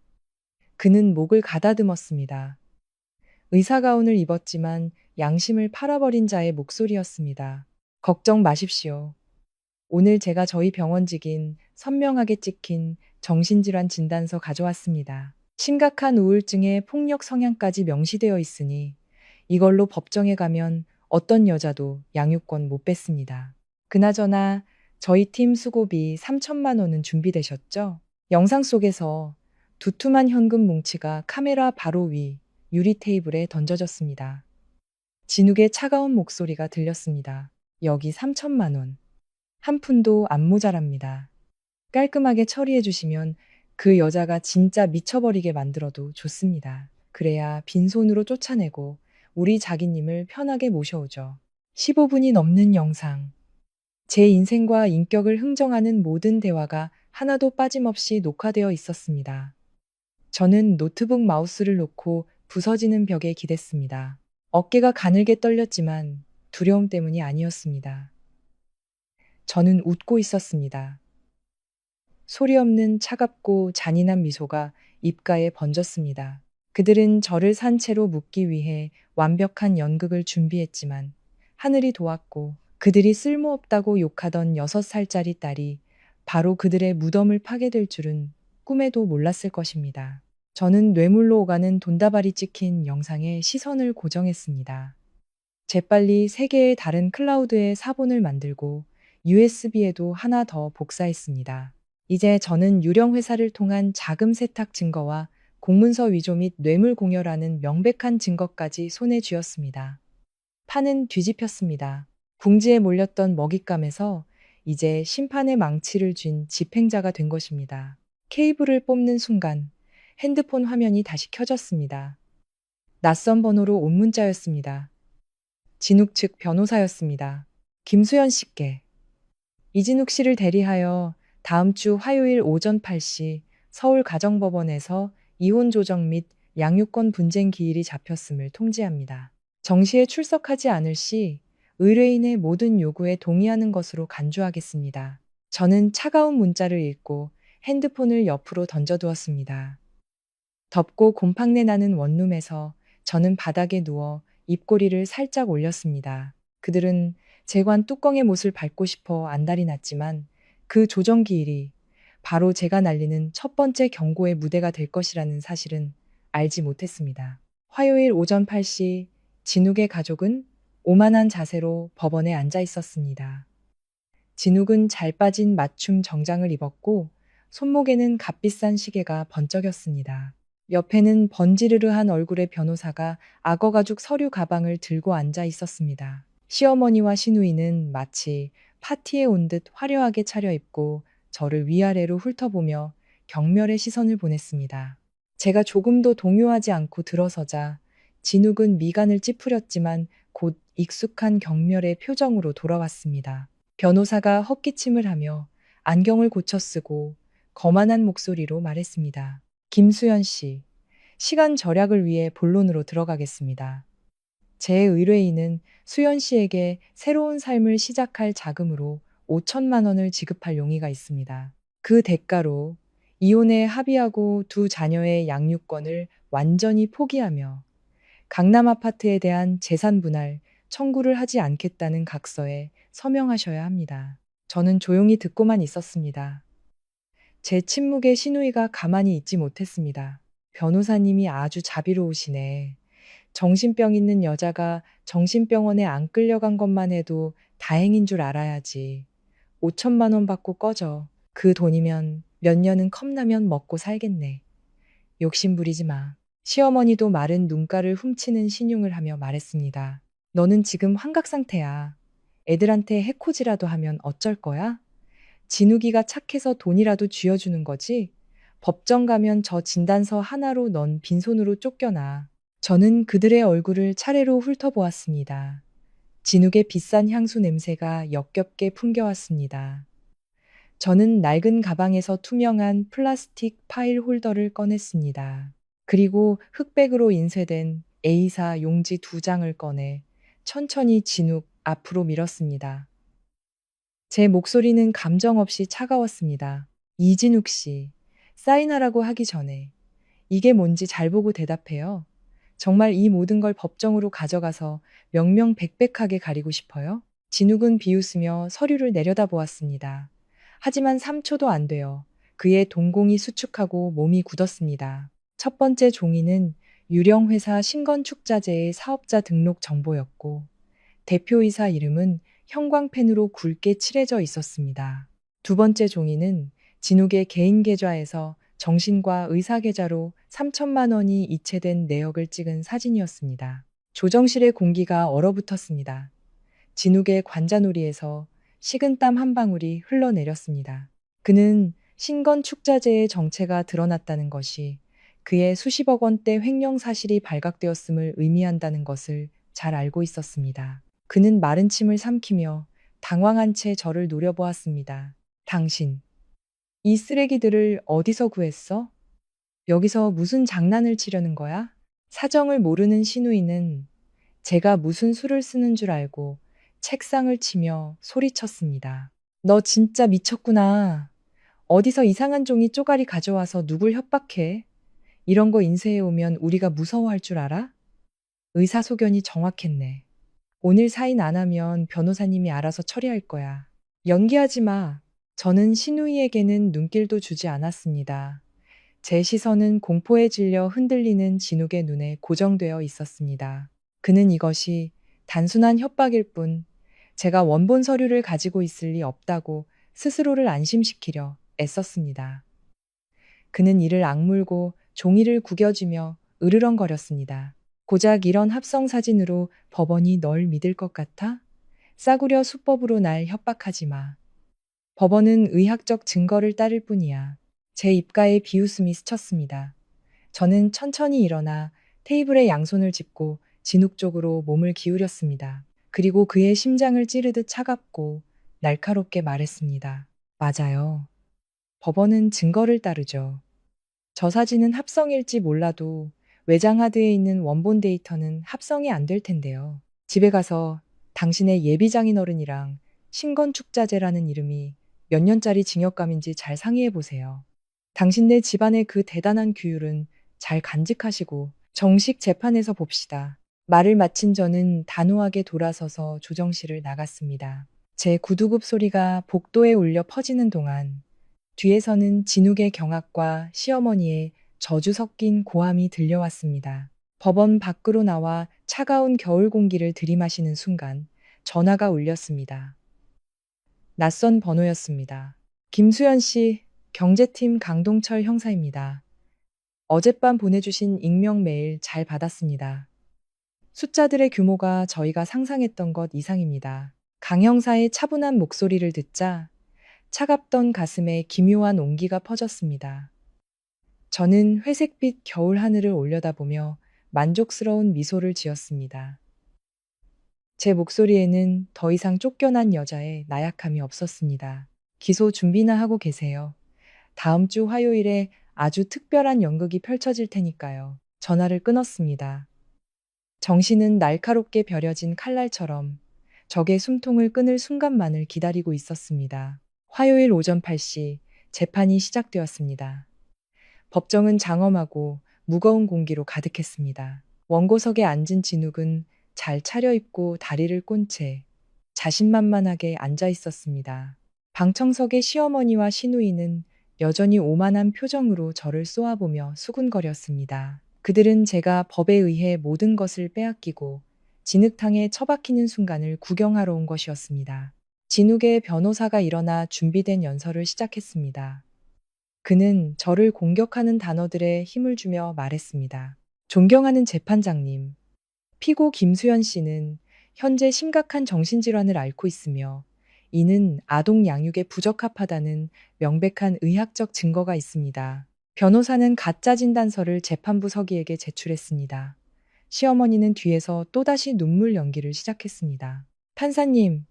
그는 목을 가다듬었습니다. 의사가운을 입었지만 양심을 팔아버린 자의 목소리였습니다. 걱정 마십시오. 오늘 제가 저희 병원직인 선명하게 찍힌 정신질환 진단서 가져왔습니다. 심각한 우울증에 폭력 성향까지 명시되어 있으니 이걸로 법정에 가면 어떤 여자도 양육권 못 뺏습니다. 그나저나 저희 팀 수고비 3천만 원은 준비되셨죠? 영상 속에서 두툼한 현금 뭉치가 카메라 바로 위 유리 테이블에 던져졌습니다. 진욱의 차가운 목소리가 들렸습니다. 여기 3천만 원. 한 푼도 안 모자랍니다. 깔끔하게 처리해 주시면 그 여자가 진짜 미쳐버리게 만들어도 좋습니다. 그래야 빈손으로 쫓아내고 우리 자기님을 편하게 모셔오죠. 15분이 넘는 영상. 제 인생과 인격을 흥정하는 모든 대화가 하나도 빠짐없이 녹화되어 있었습니다. 저는 노트북 마우스를 놓고 부서지는 벽에 기댔습니다. 어깨가 가늘게 떨렸지만 두려움 때문이 아니었습니다. 저는 웃고 있었습니다. 소리 없는 차갑고 잔인한 미소가 입가에 번졌습니다. 그들은 저를 산채로 묻기 위해 완벽한 연극을 준비했지만 하늘이 도왔고 그들이 쓸모없다고 욕하던 6살짜리 딸이 바로 그들의 무덤을 파게 될 줄은 꿈에도 몰랐을 것입니다. 저는 뇌물로 오가는 돈다발이 찍힌 영상에 시선을 고정했습니다. 재빨리 3개의 다른 클라우드에 사본을 만들고 USB에도 하나 더 복사했습니다. 이제 저는 유령 회사를 통한 자금 세탁 증거와 공문서 위조 및 뇌물 공여라는 명백한 증거까지 손에 쥐었습니다. 판은 뒤집혔습니다. 궁지에 몰렸던 먹잇감에서 이제 심판의 망치를 쥔 집행자가 된 것입니다. 케이블을 뽑는 순간 핸드폰 화면이 다시 켜졌습니다. 낯선 번호로 온 문자였습니다. 진욱 측 변호사였습니다. 김수현 씨께 이진욱 씨를 대리하여 다음 주 화요일 오전 8시 서울 가정법원에서 이혼 조정 및 양육권 분쟁 기일이 잡혔음을 통지합니다. 정시에 출석하지 않을 시 의뢰인의 모든 요구에 동의하는 것으로 간주하겠습니다. 저는 차가운 문자를 읽고 핸드폰을 옆으로 던져두었습니다. 덥고 곰팡내 나는 원룸에서 저는 바닥에 누워 입꼬리를 살짝 올렸습니다. 그들은 재관 뚜껑의 못을 밟고 싶어 안달이 났지만 그 조정기일이 바로 제가 날리는 첫 번째 경고의 무대가 될 것이라는 사실은 알지 못했습니다. 화요일 오전 8시 진욱의 가족은 오만한 자세로 법원에 앉아 있었습니다. 진욱은 잘 빠진 맞춤 정장을 입었고 손목에는 값비싼 시계가 번쩍였습니다. 옆에는 번지르르한 얼굴의 변호사가 악어가죽 서류 가방을 들고 앉아 있었습니다. 시어머니와 시누이는 마치 파티에 온 듯 화려하게 차려입고 저를 위아래로 훑어보며 경멸의 시선을 보냈습니다. 제가 조금도 동요하지 않고 들어서자 진욱은 미간을 찌푸렸지만 곧 익숙한 경멸의 표정으로 돌아왔습니다. 변호사가 헛기침을 하며 안경을 고쳐 쓰고 거만한 목소리로 말했습니다. 김수현 씨, 시간 절약을 위해 본론으로 들어가겠습니다. 제 의뢰인은 수연 씨에게 새로운 삶을 시작할 자금으로 5천만 원을 지급할 용의가 있습니다. 그 대가로 이혼에 합의하고 두 자녀의 양육권을 완전히 포기하며 강남 아파트에 대한 재산 분할 청구를 하지 않겠다는 각서에 서명하셔야 합니다. 저는 조용히 듣고만 있었습니다. 제 침묵에 시누이가 가만히 있지 못했습니다. 변호사님이 아주 자비로우시네. 정신병 있는 여자가 정신병원에 안 끌려간 것만 해도 다행인 줄 알아야지. 5천만 원 받고 꺼져. 그 돈이면 몇 년은 컵라면 먹고 살겠네. 욕심 부리지 마. 시어머니도 마른 눈가를 훔치는 신용을 하며 말했습니다. 너는 지금 환각 상태야. 애들한테 해코지라도 하면 어쩔 거야? 진욱이가 착해서 돈이라도 쥐어주는 거지? 법정 가면 저 진단서 하나로 넌 빈손으로 쫓겨나. 저는 그들의 얼굴을 차례로 훑어보았습니다. 진욱의 비싼 향수 냄새가 역겹게 풍겨왔습니다. 저는 낡은 가방에서 투명한 플라스틱 파일 홀더를 꺼냈습니다. 그리고 흑백으로 인쇄된 A사 용지 2장을 꺼내 천천히 진욱 앞으로 밀었습니다. 제 목소리는 감정 없이 차가웠습니다. 이진욱 씨, 사인하라고 하기 전에 이게 뭔지 잘 보고 대답해요. 정말 이 모든 걸 법정으로 가져가서 명명백백하게 가리고 싶어요? 진욱은 비웃으며 서류를 내려다보았습니다. 하지만 3초도 안 돼요. 그의 동공이 수축하고 몸이 굳었습니다. 첫 번째 종이는 유령회사 신건축자재의 사업자 등록 정보였고 대표이사 이름은 형광펜으로 굵게 칠해져 있었습니다. 두 번째 종이는 진욱의 개인 계좌에서 정신과 의사 계좌로 3천만 원이 이체된 내역을 찍은 사진이었습니다. 조정실의 공기가 얼어붙었습니다. 진욱의 관자놀이에서 식은땀 한 방울이 흘러내렸습니다. 그는 신건축자재의 정체가 드러났다는 것이 그의 수십억 원대 횡령 사실이 발각되었음을 의미한다는 것을 잘 알고 있었습니다. 그는 마른 침을 삼키며 당황한 채 저를 노려보았습니다. 당신, 이 쓰레기들을 어디서 구했어? 여기서 무슨 장난을 치려는 거야? 사정을 모르는 신우이는 제가 무슨 수를 쓰는 줄 알고 책상을 치며 소리쳤습니다. 너 진짜 미쳤구나. 어디서 이상한 종이 쪼가리 가져와서 누굴 협박해? 이런 거 인쇄해 오면 우리가 무서워할 줄 알아? 의사소견이 정확했네. 오늘 사인 안 하면 변호사님이 알아서 처리할 거야. 연기하지 마. 저는 신우이에게는 눈길도 주지 않았습니다. 제 시선은 공포에 질려 흔들리는 진욱의 눈에 고정되어 있었습니다. 그는 이것이 단순한 협박일 뿐 제가 원본 서류를 가지고 있을 리 없다고 스스로를 안심시키려 애썼습니다. 그는 이를 악물고 종이를 구겨쥐며 으르렁거렸습니다. 고작 이런 합성 사진으로 법원이 널 믿을 것 같아? 싸구려 수법으로 날 협박하지 마. 법원은 의학적 증거를 따를 뿐이야. 제 입가에 비웃음이 스쳤습니다. 저는 천천히 일어나 테이블에 양손을 짚고 진욱 쪽으로 몸을 기울였습니다. 그리고 그의 심장을 찌르듯 차갑고 날카롭게 말했습니다. 맞아요. 법원은 증거를 따르죠. 저 사진은 합성일지 몰라도 외장 하드에 있는 원본 데이터는 합성이 안 될 텐데요. 집에 가서 당신의 예비장인어른이랑 신건축자재라는 이름이 몇 년짜리 징역감인지 잘 상의해 보세요. 당신네 집안의 그 대단한 규율은 잘 간직하시고 정식 재판에서 봅시다. 말을 마친 저는 단호하게 돌아서서 조정실을 나갔습니다. 제 구두굽 소리가 복도에 울려 퍼지는 동안 뒤에서는 진욱의 경악과 시어머니의 저주 섞인 고함이 들려왔습니다. 법원 밖으로 나와 차가운 겨울 공기를 들이마시는 순간 전화가 울렸습니다. 낯선 번호였습니다. 김수연 씨, 경제팀 강동철 형사입니다. 어젯밤 보내주신 익명 메일 잘 받았습니다. 숫자들의 규모가 저희가 상상했던 것 이상입니다. 강 형사의 차분한 목소리를 듣자 차갑던 가슴에 기묘한 온기가 퍼졌습니다. 저는 회색빛 겨울 하늘을 올려다보며 만족스러운 미소를 지었습니다. 제 목소리에는 더 이상 쫓겨난 여자의 나약함이 없었습니다. 기소 준비나 하고 계세요. 다음 주 화요일에 아주 특별한 연극이 펼쳐질 테니까요. 전화를 끊었습니다. 정신은 날카롭게 벼려진 칼날처럼 적의 숨통을 끊을 순간만을 기다리고 있었습니다. 화요일 오전 8시 재판이 시작되었습니다. 법정은 장엄하고 무거운 공기로 가득했습니다. 원고석에 앉은 진욱은 잘 차려입고 다리를 꼰 채 자신만만하게 앉아 있었습니다. 방청석의 시어머니와 시누이는 여전히 오만한 표정으로 저를 쏘아보며 수군거렸습니다. 그들은 제가 법에 의해 모든 것을 빼앗기고 진흙탕에 처박히는 순간을 구경하러 온 것이었습니다. 진욱의 변호사가 일어나 준비된 연설을 시작했습니다. 그는 저를 공격하는 단어들에 힘을 주며 말했습니다. 존경하는 재판장님, 피고 김수연 씨는 현재 심각한 정신질환을 앓고 있으며 이는 아동 양육에 부적합하다는 명백한 의학적 증거가 있습니다. 변호사는 가짜 진단서를 재판부 서기에게 제출했습니다. 시어머니는 뒤에서 또다시 눈물 연기를 시작했습니다. 판사님,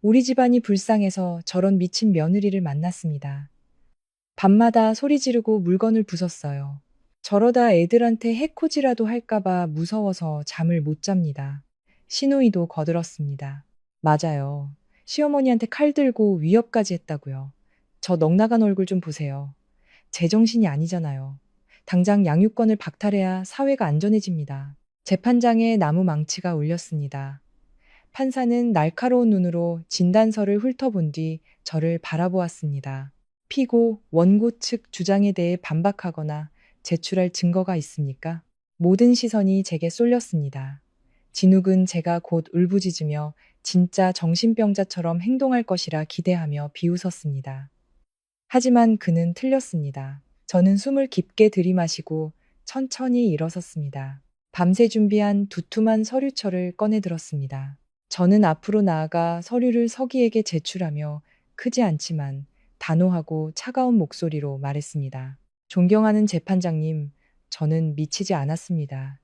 우리 집안이 불쌍해서 저런 미친 며느리를 만났습니다. 밤마다 소리 지르고 물건을 부쉈어요. 저러다 애들한테 해코지라도 할까봐 무서워서 잠을 못 잡니다. 시누이도 거들었습니다. 맞아요. 시어머니한테 칼 들고 위협까지 했다고요. 저 넉나간 얼굴 좀 보세요. 제정신이 아니잖아요. 당장 양육권을 박탈해야 사회가 안전해집니다. 재판장에 나무 망치가 울렸습니다. 판사는 날카로운 눈으로 진단서를 훑어본 뒤 저를 바라보았습니다. 피고, 원고 측 주장에 대해 반박하거나 제출할 증거가 있습니까? 모든 시선이 제게 쏠렸습니다. 진욱은 제가 곧 울부짖으며 진짜 정신병자처럼 행동할 것이라 기대하며 비웃었습니다. 하지만 그는 틀렸습니다. 저는 숨을 깊게 들이마시고 천천히 일어섰습니다. 밤새 준비한 두툼한 서류철을 꺼내 들었습니다. 저는 앞으로 나아가 서류를 서기에게 제출하며 크지 않지만 단호하고 차가운 목소리로 말했습니다. 존경하는 재판장님, 저는 미치지 않았습니다.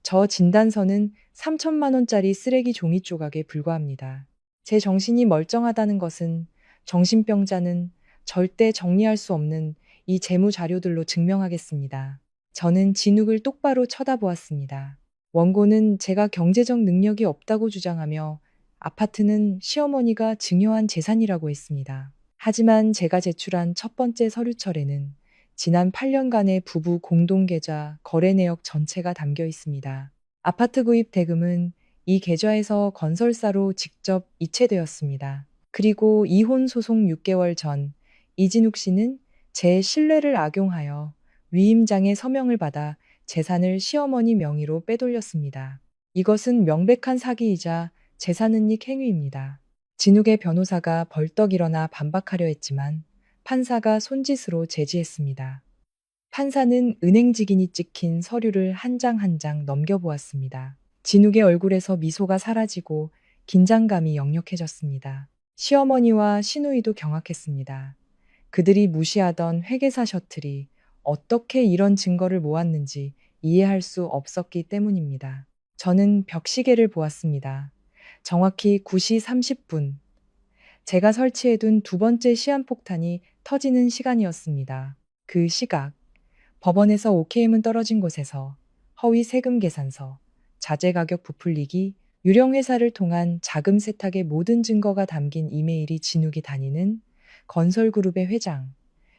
저 진단서는 3천만 원짜리 쓰레기 종이 조각에 불과합니다. 제 정신이 멀쩡하다는 것은 정신병자는 절대 정리할 수 없는 이 재무 자료들로 증명하겠습니다. 저는 진욱을 똑바로 쳐다보았습니다. 원고는 제가 경제적 능력이 없다고 주장하며 아파트는 시어머니가 증여한 재산이라고 했습니다. 하지만 제가 제출한 첫 번째 서류철에는 지난 8년간의 부부 공동계좌 거래 내역 전체가 담겨 있습니다. 아파트 구입 대금은 이 계좌에서 건설사로 직접 이체되었습니다. 그리고 이혼 소송 6개월 전 이진욱 씨는 제 신뢰를 악용하여 위임장에 서명을 받아 재산을 시어머니 명의로 빼돌렸습니다. 이것은 명백한 사기이자 재산은닉 행위입니다. 진욱의 변호사가 벌떡 일어나 반박하려 했지만 판사가 손짓으로 제지했습니다. 판사는 은행직인이 찍힌 서류를 한 장 한 장 넘겨보았습니다. 진욱의 얼굴에서 미소가 사라지고 긴장감이 역력해졌습니다. 시어머니와 시누이도 경악했습니다. 그들이 무시하던 회계사 셔틀이 어떻게 이런 증거를 모았는지 이해할 수 없었기 때문입니다. 저는 벽시계를 보았습니다. 정확히 9시 30분. 제가 설치해둔 두 번째 시한폭탄이 터지는 시간이었습니다. 그 시각, 법원에서 OKM은 떨어진 곳에서 허위 세금 계산서, 자재 가격 부풀리기, 유령 회사를 통한 자금 세탁의 모든 증거가 담긴 이메일이 진욱이 다니는 건설그룹의 회장,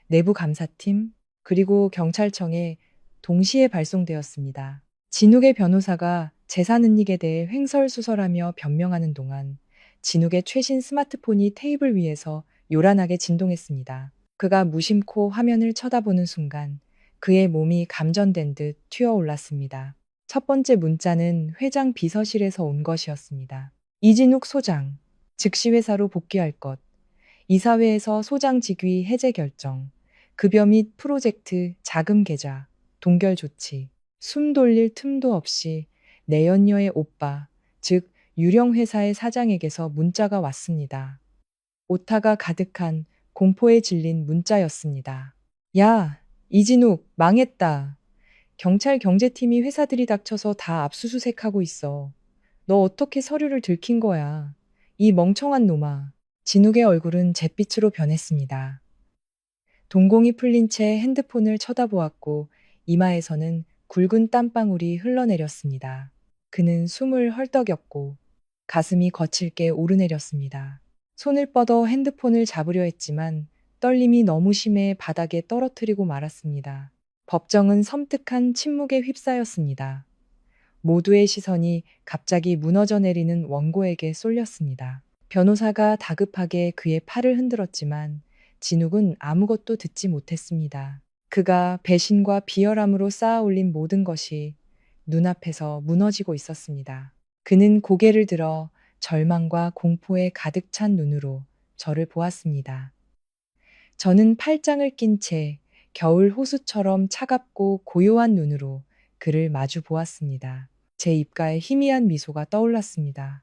내부 감사팀, 그리고 경찰청에 동시에 발송되었습니다. 진욱의 변호사가 재산은닉에 대해 횡설수설하며 변명하는 동안 진욱의 최신 스마트폰이 테이블 위에서 요란하게 진동했습니다. 그가 무심코 화면을 쳐다보는 순간 그의 몸이 감전된 듯 튀어올랐습니다. 첫 번째 문자는 회장 비서실에서 온 것이었습니다. 이진욱 소장, 즉시 회사로 복귀할 것, 이사회에서 소장 직위 해제 결정, 급여 및 프로젝트 자금 계좌, 동결 조치, 숨 돌릴 틈도 없이 내연녀의 오빠, 즉 유령 회사의 사장에게서 문자가 왔습니다. 오타가 가득한 공포에 질린 문자였습니다. 야, 이진욱, 망했다. 경찰 경제팀이 회사들이 닥쳐서 다 압수수색하고 있어. 너 어떻게 서류를 들킨 거야? 이 멍청한 놈아. 진욱의 얼굴은 잿빛으로 변했습니다. 동공이 풀린 채 핸드폰을 쳐다보았고 이마에서는 굵은 땀방울이 흘러내렸습니다. 그는 숨을 헐떡였고 가슴이 거칠게 오르내렸습니다. 손을 뻗어 핸드폰을 잡으려 했지만 떨림이 너무 심해 바닥에 떨어뜨리고 말았습니다. 법정은 섬뜩한 침묵에 휩싸였습니다. 모두의 시선이 갑자기 무너져 내리는 원고에게 쏠렸습니다. 변호사가 다급하게 그의 팔을 흔들었지만 진욱은 아무것도 듣지 못했습니다. 그가 배신과 비열함으로 쌓아올린 모든 것이 눈앞에서 무너지고 있었습니다. 그는 고개를 들어 절망과 공포에 가득 찬 눈으로 저를 보았습니다. 저는 팔짱을 낀 채 겨울 호수처럼 차갑고 고요한 눈으로 그를 마주 보았습니다. 제 입가에 희미한 미소가 떠올랐습니다.